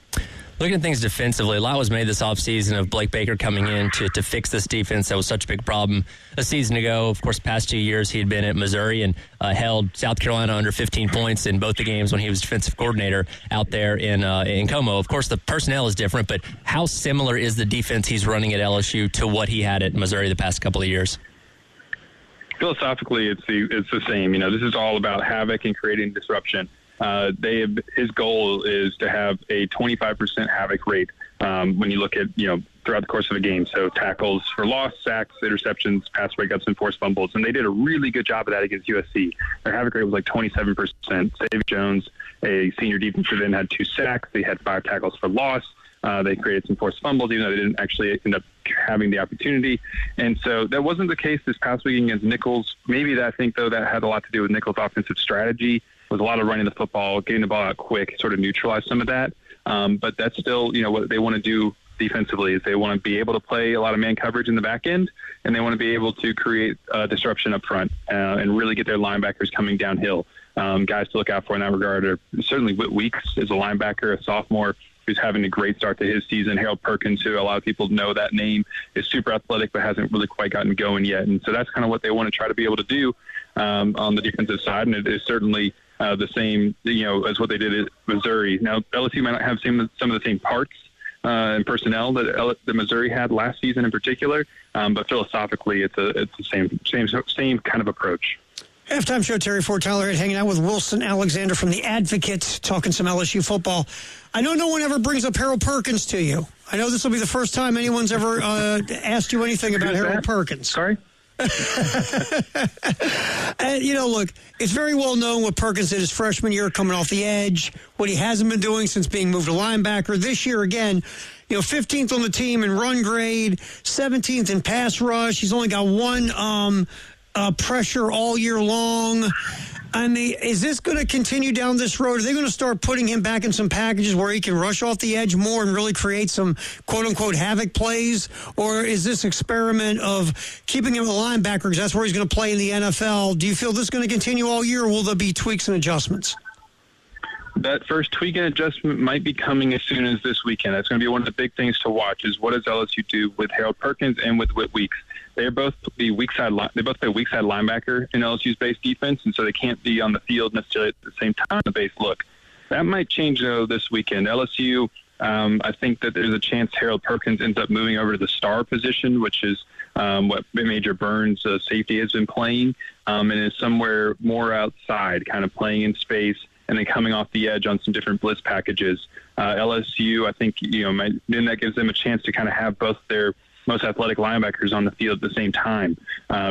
Looking at things defensively, a lot was made this offseason of Blake Baker coming in to fix this defense that was such a big problem a season ago. Of course, past 2 years he had been at Missouri and held South Carolina under 15 points in both the games when he was defensive coordinator out there in Como. Of course, the personnel is different, but how similar is the defense he's running at LSU to what he had at Missouri the past couple of years? Philosophically, it's the same. This is all about havoc and creating disruption. His goal is to have a 25% havoc rate when you look at, throughout the course of a game. So tackles for loss, sacks, interceptions, pass breakups, and forced fumbles. And they did a really good job of that against USC. Their havoc rate was like 27%. Xavier Jones, a senior defensive end, had 2 sacks. They had 5 tackles for loss. They created some forced fumbles, even though they didn't actually end up having the opportunity. And so that wasn't the case this past week against Nichols. Maybe I think, though, that had a lot to do with Nichols' offensive strategy. With a lot of running the football, getting the ball out quick, sort of neutralize some of that. But that's still, what they want to do defensively is they want to be able to play a lot of man coverage in the back end, and they want to be able to create disruption up front and really get their linebackers coming downhill. Guys to look out for in that regard are certainly Whit Weeks is a linebacker, a sophomore, who's having a great start to his season. Harold Perkins, who a lot of people know that name, is super athletic but hasn't really quite gotten going yet. And so that's kind of what they want to try to be able to do on the defensive side, and it is certainly the same, as what they did at Missouri. Now, LSU might not have some of the same parts and personnel that Missouri had last season in particular, but philosophically, it's the same kind of approach. Halftime show, Terry Ford Tyler hanging out with Wilson Alexander from The Advocate, talking some LSU football. I know no one ever brings up Harold Perkins to you. I know this will be the first time anyone's ever asked you anything about Harold Perkins. Sorry? And, look, it's very well known what Perkins did his freshman year coming off the edge, what he hasn't been doing since being moved to linebacker. This year, again, 15th on the team in run grade, 17th in pass rush. He's only got 1 pressure all year long. I mean, is this going to continue down this road? Are they going to start putting him back in some packages where he can rush off the edge more and really create some quote-unquote havoc plays? Or is this experiment of keeping him a linebacker because that's where he's going to play in the NFL? Do you feel this is going to continue all year, or will there be tweaks and adjustments? That first tweak and adjustment might be coming as soon as this weekend. That's going to be one of the big things to watch is what does LSU do with Harold Perkins and with Whit Weeks. They both play weak side linebacker in LSU's base defense, and so they can't be on the field necessarily at the same time on the base look. That might change, though, this weekend. LSU, I think that there's a chance Harold Perkins ends up moving over to the star position, which is what Major Burns, safety, has been playing, and is somewhere more outside, kind of playing in space, and then coming off the edge on some different blitz packages. LSU, I think, then that gives them a chance to kind of have both their most athletic linebackers on the field at the same time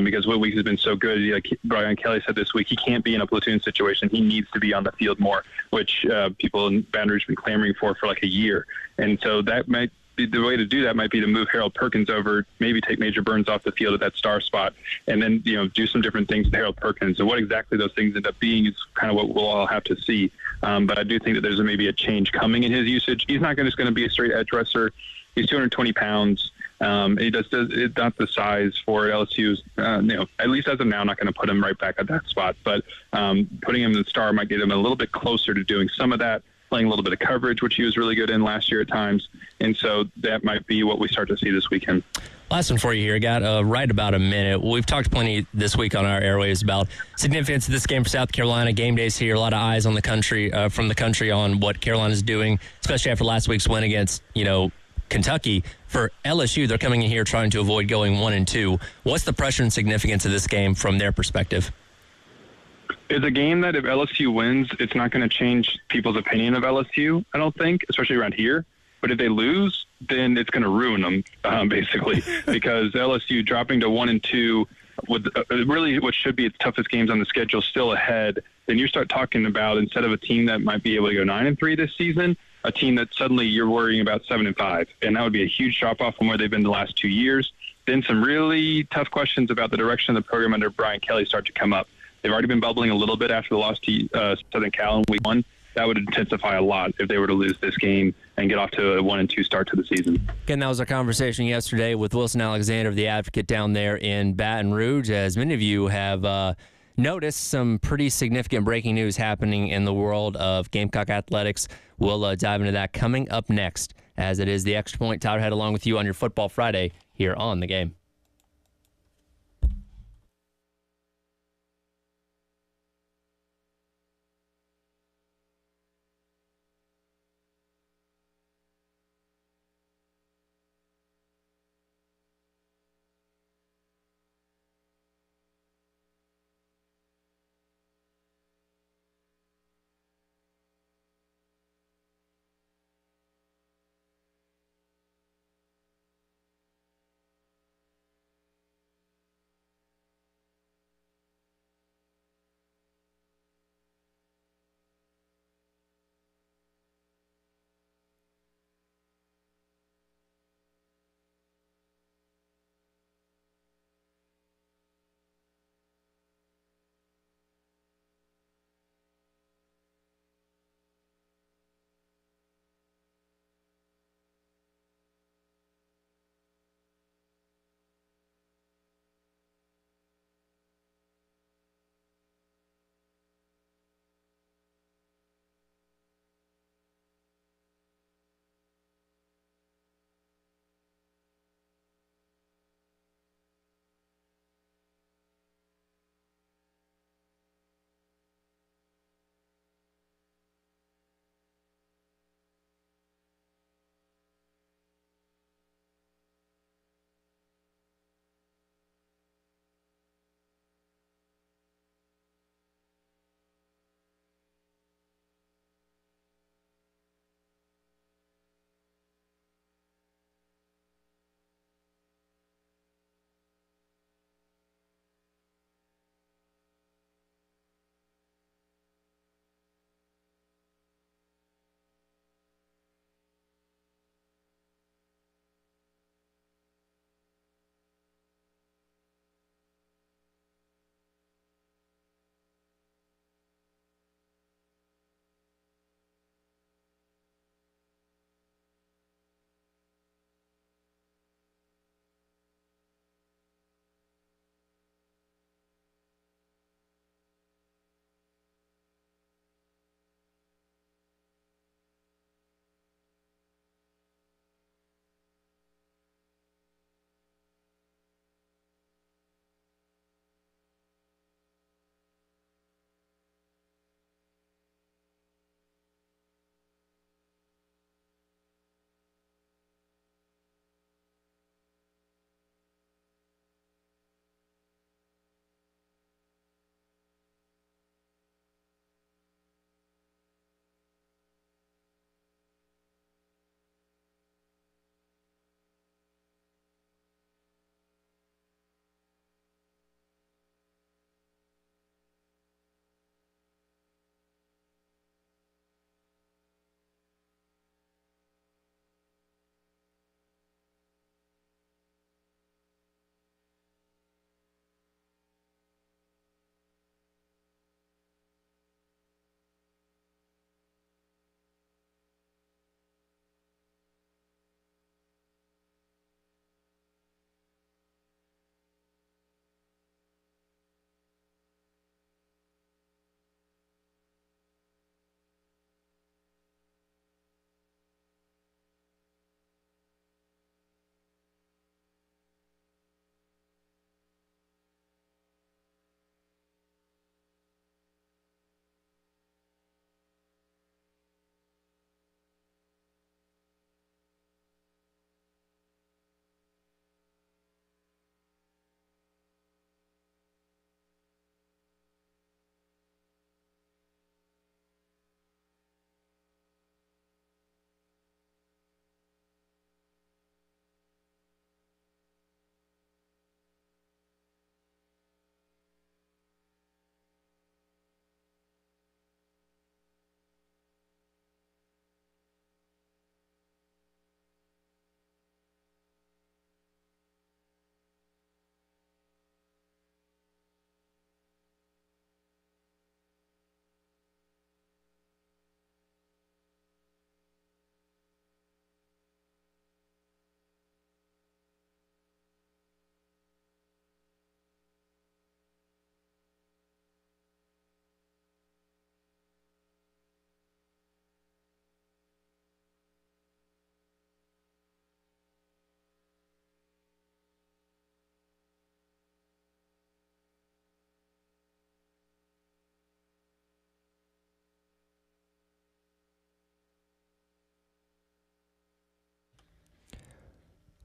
because Whit Weeks has been so good. Like Brian Kelly said this week, he can't be in a platoon situation. He needs to be on the field more, which people in Baton Rouge have been clamoring for like a year. And so that might be the way to do that might be to move Harold Perkins over, maybe take Major Burns off the field at that star spot, and then, do some different things with Harold Perkins. And what exactly those things end up being is kind of what we'll all have to see. But I do think that there's maybe a change coming in his usage. He's not just going to be a straight edge rusher. He's 220 pounds. He it's not the size for LSU's, at least as of now, not going to put him right back at that spot. But putting him in the star might get him a little bit closer to doing some of that, playing a little bit of coverage, which he was really good in last year at times. And so that might be what we start to see this weekend. Last one for you here. Got right about a minute. We've talked plenty this week on our airwaves about significance of this game for South Carolina. Game days here, a lot of eyes on the country, from the country on what Carolina's doing, especially after last week's win against, Kentucky. For LSU, they're coming in here trying to avoid going 1-2. What's the pressure and significance of this game from their perspective? It's a game that if LSU wins, it's not going to change people's opinion of LSU, I don't think, especially around here. But if they lose, then it's going to ruin them, basically, because LSU dropping to 1-2 with really what should be its toughest games on the schedule still ahead. Then you start talking about, instead of a team that might be able to go 9-3 this season, a team that suddenly you're worrying about 7-5, and that would be a huge drop off from where they've been the last 2 years. Then some really tough questions about the direction of the program under Brian Kelly start to come up. They've already been bubbling a little bit after the loss to Southern Cal in week 1. That would intensify a lot if they were to lose this game and get off to a 1-2 start to the season. Again, that was our conversation yesterday with Wilson Alexander of the Advocate down there in Baton Rouge. As many of you have noticed, some pretty significant breaking news happening in the world of Gamecock athletics. We'll dive into that coming up next, as it is the Extra Point. Tyler Head along with you on your Football Friday here on The Game.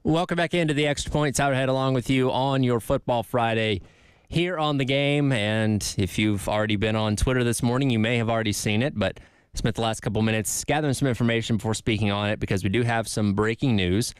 Welcome back into the Extra Point. Tyler Head along with you on your Football Friday here on the game. And if you've already been on Twitter this morning, you may have already seen it, but I spent the last couple minutes gathering some information before speaking on it because we do have some breaking news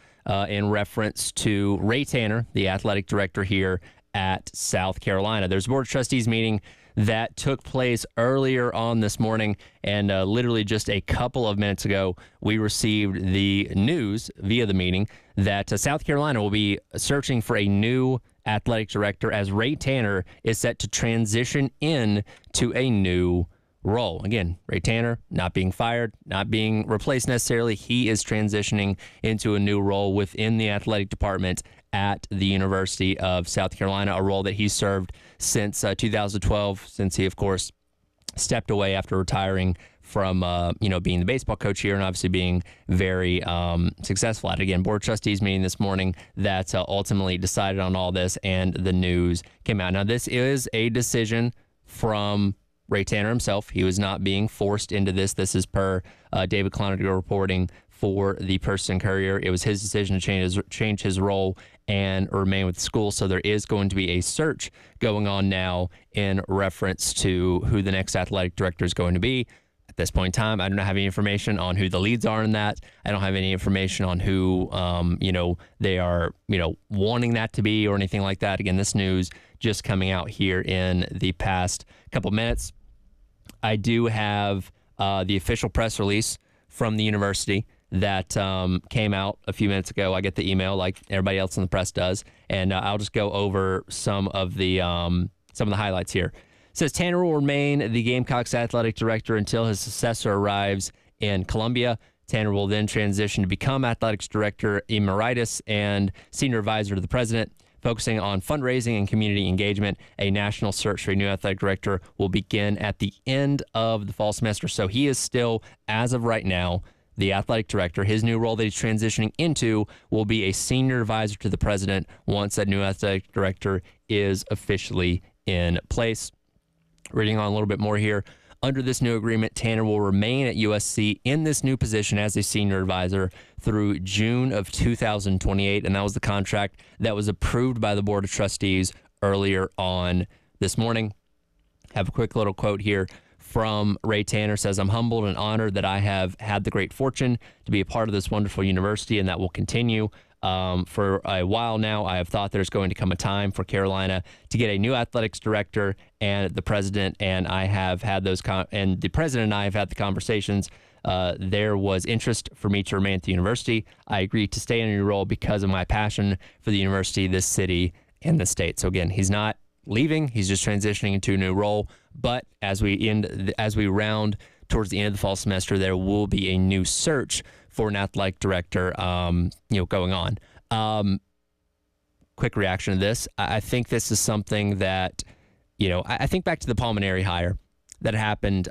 in reference to Ray Tanner, the athletic director here at South Carolina. There's a Board of Trustees meeting that took place earlier on this morning, and literally just a couple of minutes ago, we received the news via the meeting that South Carolina will be searching for a new athletic director as Ray Tanner is set to transition in to a new role. Again, Ray Tanner not being fired, not being replaced necessarily. He is transitioning into a new role within the athletic department at the University of South Carolina, a role that he served since 2012, since he, of course, stepped away after retiring from, being the baseball coach here and obviously being very successful at it. Again, Board of Trustees meeting this morning that ultimately decided on all this, and the news came out. Now, this is a decision from Ray Tanner himself. He was not being forced into this. This is per David Cloninger reporting for the Person Courier. It was his decision to change his role and remain with the school. So there is going to be a search going on now in reference to who the next athletic director is going to be. At this point in time, I don't have any information on who the leads are in that. I don't have any information on who, they are, wanting that to be or anything like that. Again, this news just coming out here in the past couple minutes. I do have the official press release from the university that came out a few minutes ago. I get the email like everybody else in the press does, and I'll just go over some of the highlights here. It says Tanner will remain the Gamecocks athletic director until his successor arrives in Columbia. Tanner will then transition to become athletics director emeritus and senior advisor to the president, focusing on fundraising and community engagement. A national search for a new athletic director will begin at the end of the fall semester. So he is still, as of right now, the athletic director. His new role that he's transitioning into will be a senior advisor to the president once that new athletic director is officially in place. Reading on a little bit more here. Under this new agreement, Tanner will remain at USC in this new position as a senior advisor through June of 2028, and that was the contract that was approved by the Board of Trustees earlier on this morning. Have a quick little quote here from Ray Tanner. Says, "I'm humbled and honored that I have had the great fortune to be a part of this wonderful university, and that will continue. For a while now, I have thought there's going to come a time for Carolina to get a new athletics director, and the president and I have had those and the president and I have had the conversations. There was interest for me to remain at the university. I agreed to stay in a new role because of my passion for the university, this city, and the state." So again, he's not leaving; he's just transitioning into a new role. But as we round towards the end of the fall semester, there will be a new search for an athletic director, going on. Quick reaction to this. I think this is something that, I think back to the Palmineri hire that happened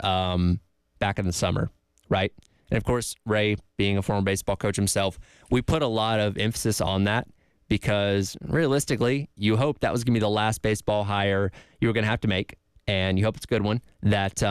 back in the summer, right? And of course, Ray, being a former baseball coach himself, we put a lot of emphasis on that because realistically, you hope that was going to be the last baseball hire you were going to have to make, and you hope it's a good one that,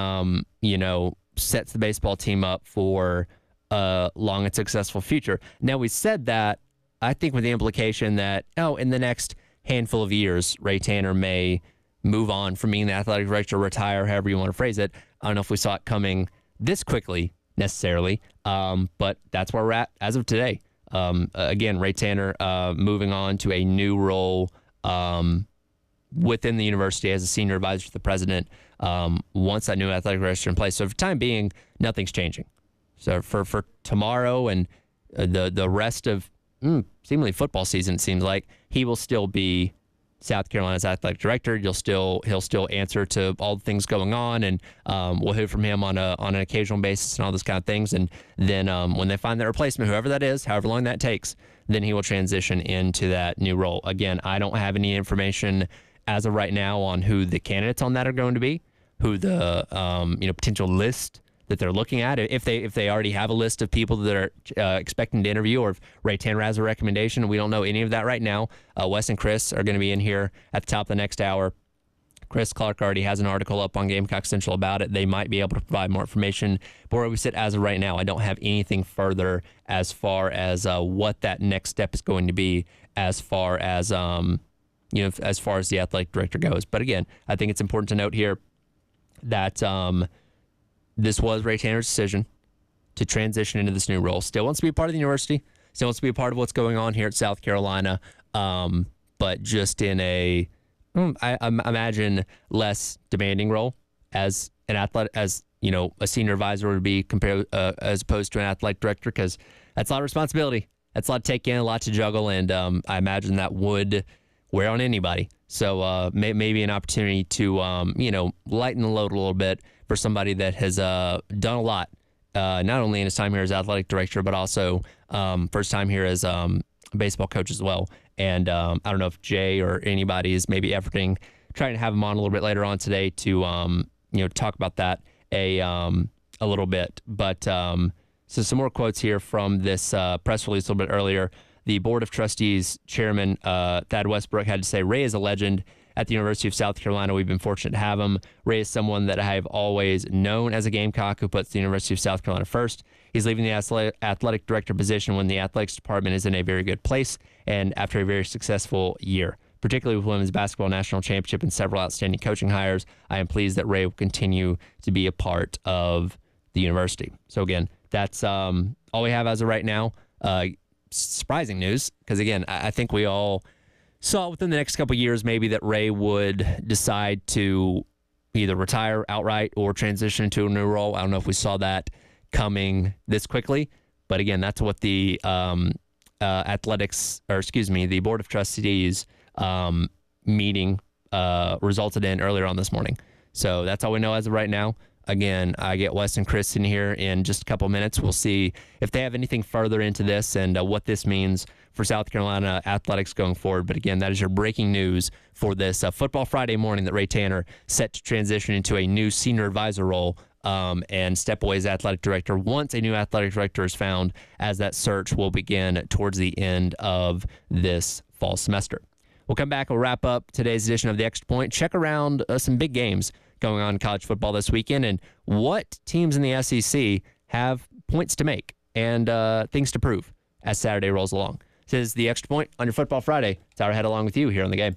sets the baseball team up for a long and successful future. Now, we said that, I think with the implication that, in the next handful of years, Ray Tanner may move on from being the athletic director, retire, however you want to phrase it. I don't know if we saw it coming this quickly necessarily, but that's where we're at as of today. Again, Ray Tanner moving on to a new role within the university as a senior advisor to the president once that new athletic director is in place. So for the time being, nothing's changing. So for tomorrow and the rest of seemingly football season, it seems like he will still be South Carolina's athletic director. He'll still answer to all the things going on, and we'll hear from him on an occasional basis and all those kind of things. And then when they find that replacement, whoever that is, however long that takes, then he will transition into that new role. Again, I don't have any information as of right now on who the candidates on that are going to be, who the potential list that they're looking at, if they already have a list of people that are expecting to interview, or if Ray Tanner has a recommendation. We don't know any of that right now. Wes and Chris are going to be in here at the top of the next hour Chris Clark already has an article up on Gamecock Central about it. They might be able to provide more information. But where we sit as of right now, I don't have anything further as far as what that next step is going to be as far as as far as the athletic director goes. But again, I think it's important to note here that this was Ray Tanner's decision to transition into this new role. Still wants to be a part of the university. Still wants to be a part of what's going on here at South Carolina. But just in I imagine, less demanding role as an athlete, as a senior advisor would be compared as opposed to an athletic director, because that's a lot of responsibility. That's a lot to take in, a lot to juggle, and I imagine that would wear on anybody. So maybe an opportunity to lighten the load a little bit for somebody that has done a lot, not only in his time here as athletic director, but also first time here as baseball coach as well. And I don't know if Jay or anybody is maybe trying to have him on a little bit later on today to talk about that a little bit. But so some more quotes here from this press release a little bit earlier. The Board of Trustees chairman, Thad Westbrook, had to say, Ray is a legend at the University of South Carolina. We've been fortunate to have him. Ray is someone that I have always known as a Gamecock who puts the University of South Carolina first. He's leaving the athletic director position when the athletics department is in a very good place and after a very successful year, particularly with women's basketball national championship and several outstanding coaching hires. I am pleased that Ray will continue to be a part of the university. So again, that's all we have as of right now. Surprising news, because again, I think we all saw within the next couple of years maybe that Ray would decide to either retire outright or transition into a new role. I don't know if we saw that coming this quickly, but again, that's what the the Board of Trustees meeting resulted in earlier on this morning. So that's all we know as of right now. Again, I get Wes and Chris in here in just a couple minutes. We'll see if they have anything further into this and what this means for South Carolina athletics going forward. But again, that is your breaking news for this Football Friday morning, that Ray Tanner set to transition into a new senior advisor role and step away as athletic director once a new athletic director is found, as that search will begin towards the end of this fall semester. We'll come back. We'll wrap up today's edition of The Extra Point. Check around some big games going on in college football this weekend and what teams in the SEC have points to make and things to prove as Saturday rolls along. This is The Extra Point on your Football Friday. Tyler Head along with you here on The Game.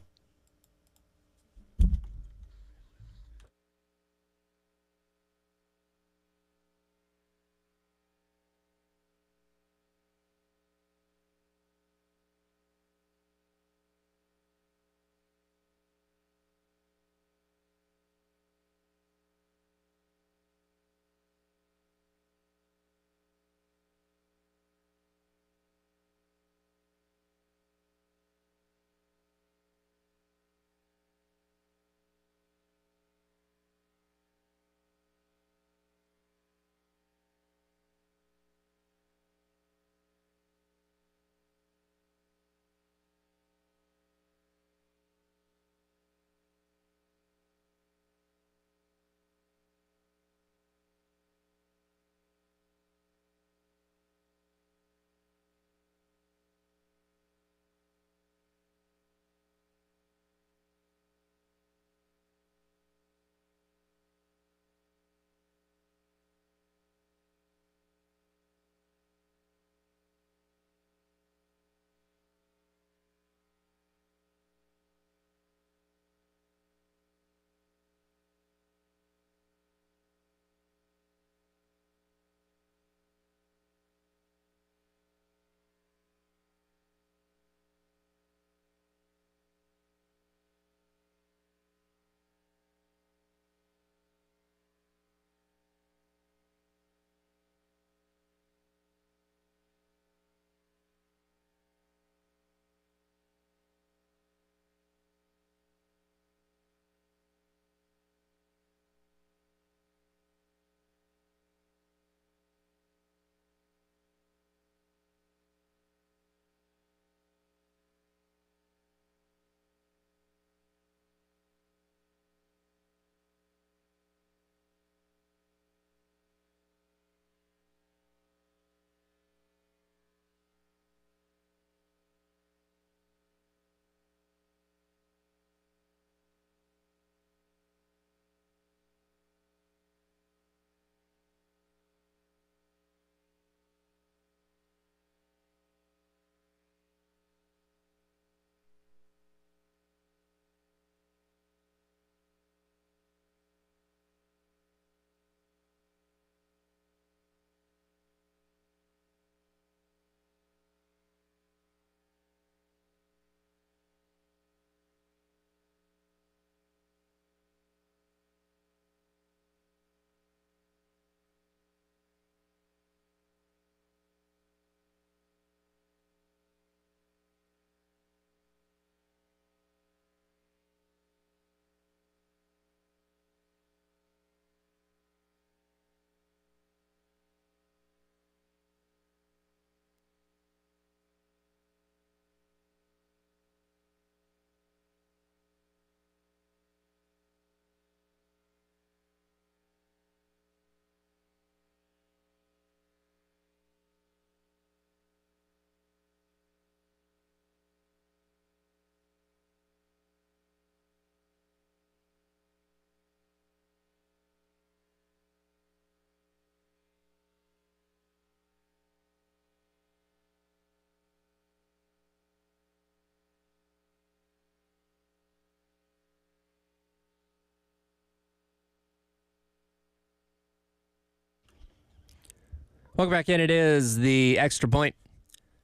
Welcome back in. It is the Extra Point.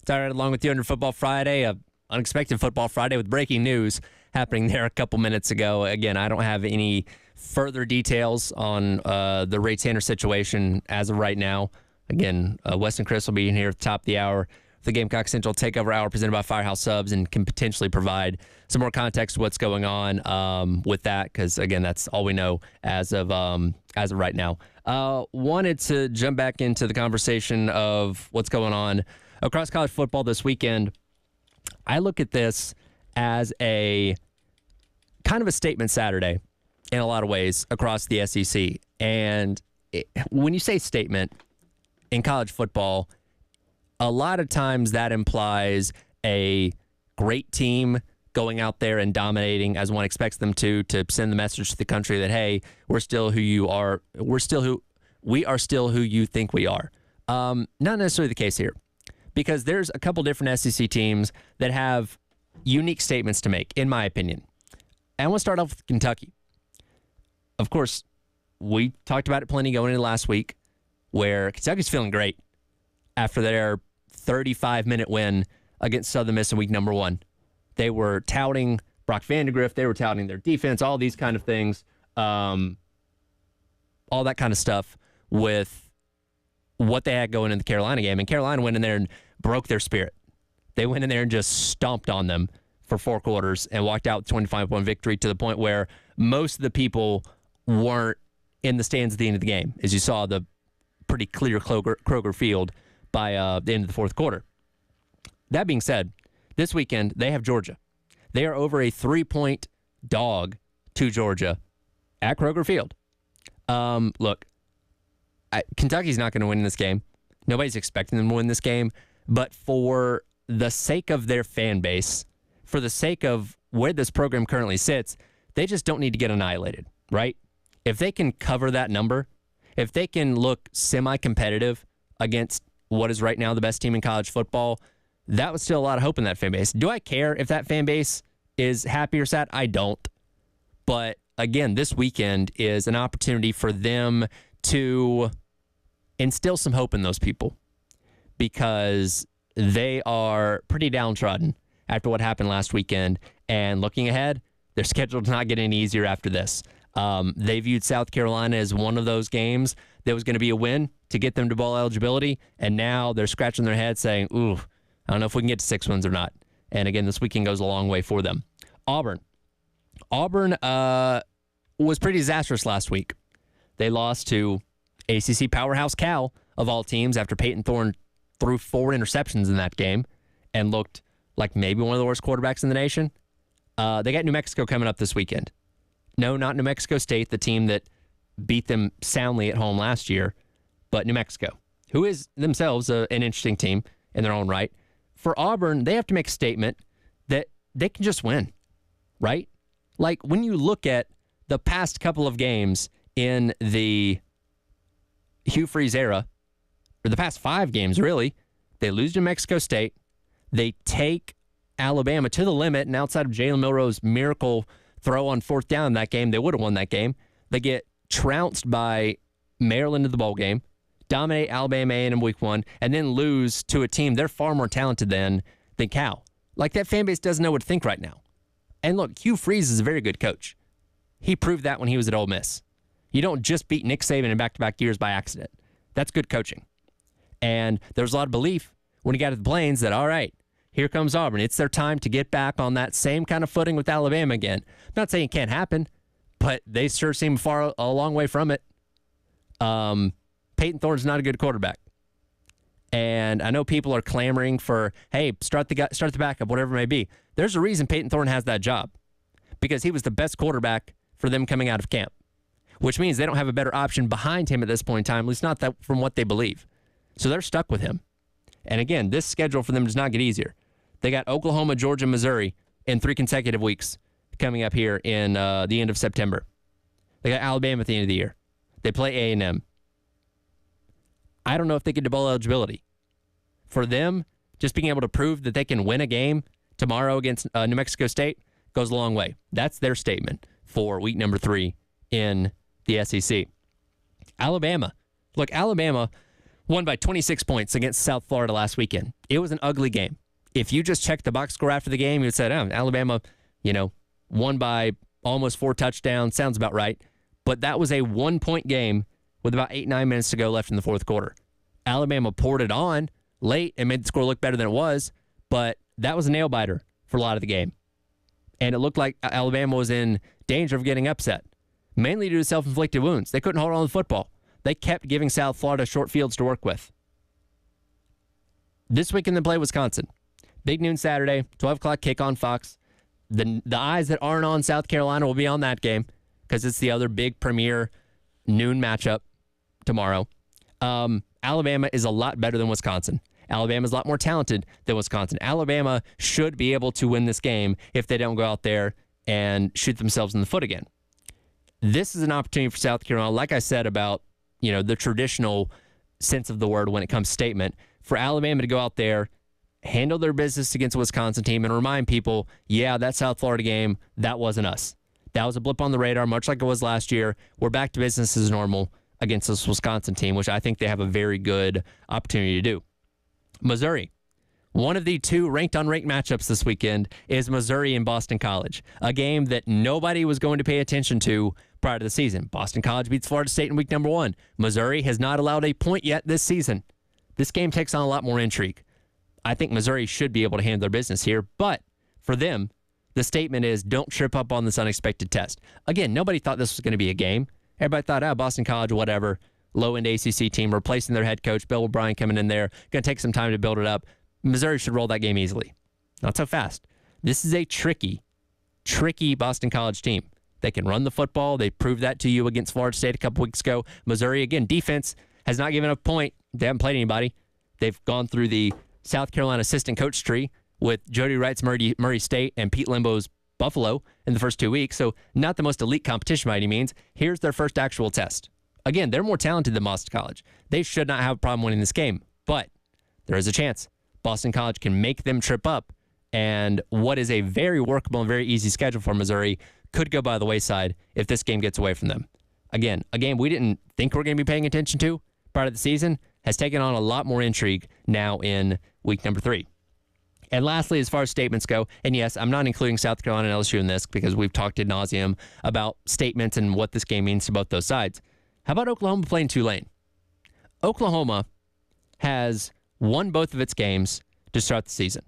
Started along with you under Football Friday, a unexpected Football Friday with breaking news happening there a couple minutes ago. Again, I don't have any further details on the Ray Tanner situation as of right now. Again, Wes and Chris will be in here at the top of the hour. The Gamecock Central Takeover Hour presented by Firehouse Subs, and can potentially provide some more context to what's going on with that, because, again, that's all we know as of right now. Wanted to jump back into the conversation of what's going on across college football this weekend. I look at this as a kind of a statement Saturday in a lot of ways across the SEC. And when you say statement in college football, a lot of times that implies a great team going out there and dominating as one expects them to send the message to the country that, hey, we're still who you are. We are still who you think we are. Not necessarily the case here, because there's a couple different SEC teams that have unique statements to make, in my opinion. And I want to start off with Kentucky. Of course, we talked about it plenty going into last week, where Kentucky's feeling great after their 35-minute win against Southern Miss in week number 1. They were touting Brock Vandegrift. They were touting their defense, all these kind of things, all that kind of stuff with what they had going in the Carolina game. And Carolina went in there and broke their spirit. They went in there and just stomped on them for 4 quarters and walked out with a 25-point victory, to the point where most of the people weren't in the stands at the end of the game, as you saw the pretty clear Kroger Field by the end of the fourth quarter. That being said, this weekend they have Georgia. They are over a 3-point dog to Georgia at Kroger Field. Look, Kentucky's not going to win this game. Nobody's expecting them to win this game. But for the sake of their fan base, for the sake of where this program currently sits, they just don't need to get annihilated, right? If they can cover that number, if they can look semi-competitive against what is right now the best team in college football, that was still a lot of hope in that fan base. Do I care if that fan base is happy or sad? I don't. But again, this weekend is an opportunity for them to instill some hope in those people, because they are pretty downtrodden after what happened last weekend. And looking ahead, their schedule does not get any easier after this. They viewed South Carolina as one of those games that was going to be a win to get them to bowl eligibility, and now they're scratching their head saying, ooh, I don't know if we can get to 6 wins or not. And again, this weekend goes a long way for them. Auburn was pretty disastrous last week. They lost to ACC powerhouse Cal, of all teams, after Peyton Thorne threw 4 interceptions in that game and looked like maybe one of the worst quarterbacks in the nation. They got New Mexico coming up this weekend. No, not New Mexico State, the team that beat them soundly at home last year, but New Mexico, who is themselves an interesting team in their own right. For Auburn, they have to make a statement that they can just win, right? Like, when you look at the past couple of games in the Hugh Freeze era, or the past 5 games, really, they lose to New Mexico State. They take Alabama to the limit, and outside of Jalen Milroe's miracle throw on 4th down in that game, they would have won that game. They get trounced by Maryland in the bowl game, dominate Alabama A&M week 1, and then lose to a team they're far more talented than Cal. Like, that fan base doesn't know what to think right now. And look, Hugh Freeze is a very good coach. He proved that when he was at Ole Miss. You don't just beat Nick Saban in back-to-back years by accident. That's good coaching. And there's a lot of belief when he got to the Plains that, all right, here comes Auburn. It's their time to get back on that same kind of footing with Alabama again. I'm not saying it can't happen, but they sure seem a long way from it. Peyton Thorne's not a good quarterback. And I know people are clamoring for, hey, start the backup, whatever it may be. There's a reason Peyton Thorne has that job, because he was the best quarterback for them coming out of camp, which means they don't have a better option behind him at this point in time, at least not that from what they believe. So they're stuck with him. And again, this schedule for them does not get easier. They got Oklahoma, Georgia, Missouri in 3 consecutive weeks coming up here in the end of September. They got Alabama at the end of the year. They play A&M. I don't know if they get to bowl eligibility. For them, just being able to prove that they can win a game tomorrow against New Mexico State goes a long way. That's their statement for week number 3 in the SEC. Alabama. Look, Alabama won by 26 points against South Florida last weekend. It was an ugly game. If you just checked the box score after the game, you would say, Alabama, won by almost 4 touchdowns. Sounds about right. But that was a 1-point game with about 8-9 minutes to go left in the fourth quarter. Alabama poured it on late and made the score look better than it was, but that was a nail-biter for a lot of the game. And it looked like Alabama was in danger of getting upset, mainly due to self-inflicted wounds. They couldn't hold on to the football. They kept giving South Florida short fields to work with. This weekend they play Wisconsin. Big noon Saturday, 12 o'clock kick on Fox. The eyes that aren't on South Carolina will be on that game because it's the other big premier noon matchup tomorrow. Alabama is a lot better than Wisconsin. Alabama's a lot more talented than Wisconsin. Alabama should be able to win this game if they don't go out there and shoot themselves in the foot again. This is an opportunity for South Carolina, like I said about, the traditional sense of the word when it comes to statement, for Alabama to go out there, handle their business against a Wisconsin team, and remind people, that South Florida game, that wasn't us. That was a blip on the radar, much like it was last year. We're back to business as normal against this Wisconsin team, which I think they have a very good opportunity to do. Missouri. One of the 2 ranked-unranked matchups this weekend is Missouri and Boston College, a game that nobody was going to pay attention to prior to the season. Boston College beats Florida State in week number 1. Missouri has not allowed a point yet this season. This game takes on a lot more intrigue. I think Missouri should be able to handle their business here, but for them, the statement is don't trip up on this unexpected test. Again, nobody thought this was going to be a game. Everybody thought, Boston College, whatever, low-end ACC team, replacing their head coach, Bill O'Brien coming in there, going to take some time to build it up. Missouri should roll that game easily. Not so fast. This is a tricky Boston College team. They can run the football. They proved that to you against Florida State a couple weeks ago. Missouri, again, defense has not given up a point. They haven't played anybody. They've gone through the South Carolina assistant coach tree with Jody Wright's Murray State and Pete Limbo's Buffalo in the first 2 weeks, so not the most elite competition by any means. Here's their first actual test. Again, they're more talented than Boston College. They should not have a problem winning this game, but there is a chance Boston College can make them trip up, and what is a very workable and very easy schedule for Missouri could go by the wayside if this game gets away from them. Again, a game we didn't think we're going to be paying attention to prior to the season has taken on a lot more intrigue now in week number 3. And lastly, as far as statements go, and yes, I'm not including South Carolina and LSU in this because we've talked ad nauseum about statements and what this game means to both those sides. How about Oklahoma playing Tulane? Oklahoma has won both of its games to start the season,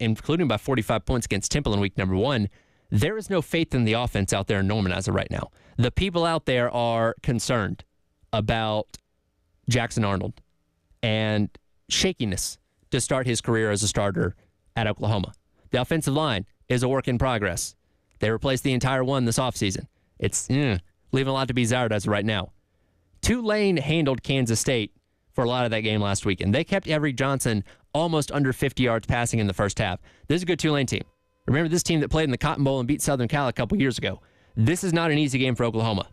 including by 45 points against Temple in week number 1. There is no faith in the offense out there in Norman as of right now. The people out there are concerned about Jackson Arnold and shakiness to start his career as a starter at Oklahoma. The offensive line is a work in progress. They replaced the entire one this offseason. It's leaving a lot to be desired as of right now. Tulane handled Kansas State for a lot of that game last weekend. They kept Everett Johnson almost under 50 yards passing in the first half. This is a good Tulane team. Remember this team that played in the Cotton Bowl and beat Southern Cal a couple years ago. This is not an easy game for Oklahoma.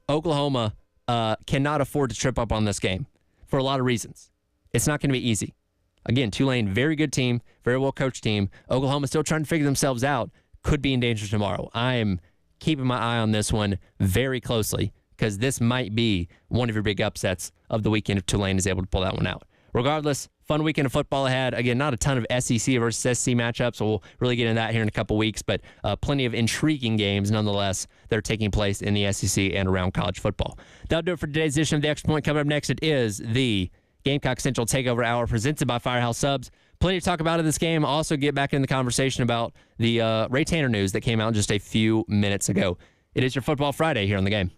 Oklahoma cannot afford to trip up on this game for a lot of reasons. It's not going to be easy. Again, Tulane, very good team, very well-coached team. Oklahoma still trying to figure themselves out. Could be in danger tomorrow. I am keeping my eye on this one very closely because this might be one of your big upsets of the weekend if Tulane is able to pull that one out. Regardless, fun weekend of football ahead. Again, not a ton of SEC versus SEC matchups, so we'll really get into that here in a couple weeks, but plenty of intriguing games nonetheless that are taking place in the SEC and around college football. That'll do it for today's edition of The Extra Point. Coming up next, it is the Gamecock Central Takeover Hour presented by Firehouse Subs. Plenty to talk about in this game. Also get back in the conversation about the Ray Tanner news that came out just a few minutes ago. It is your Football Friday here on The Game.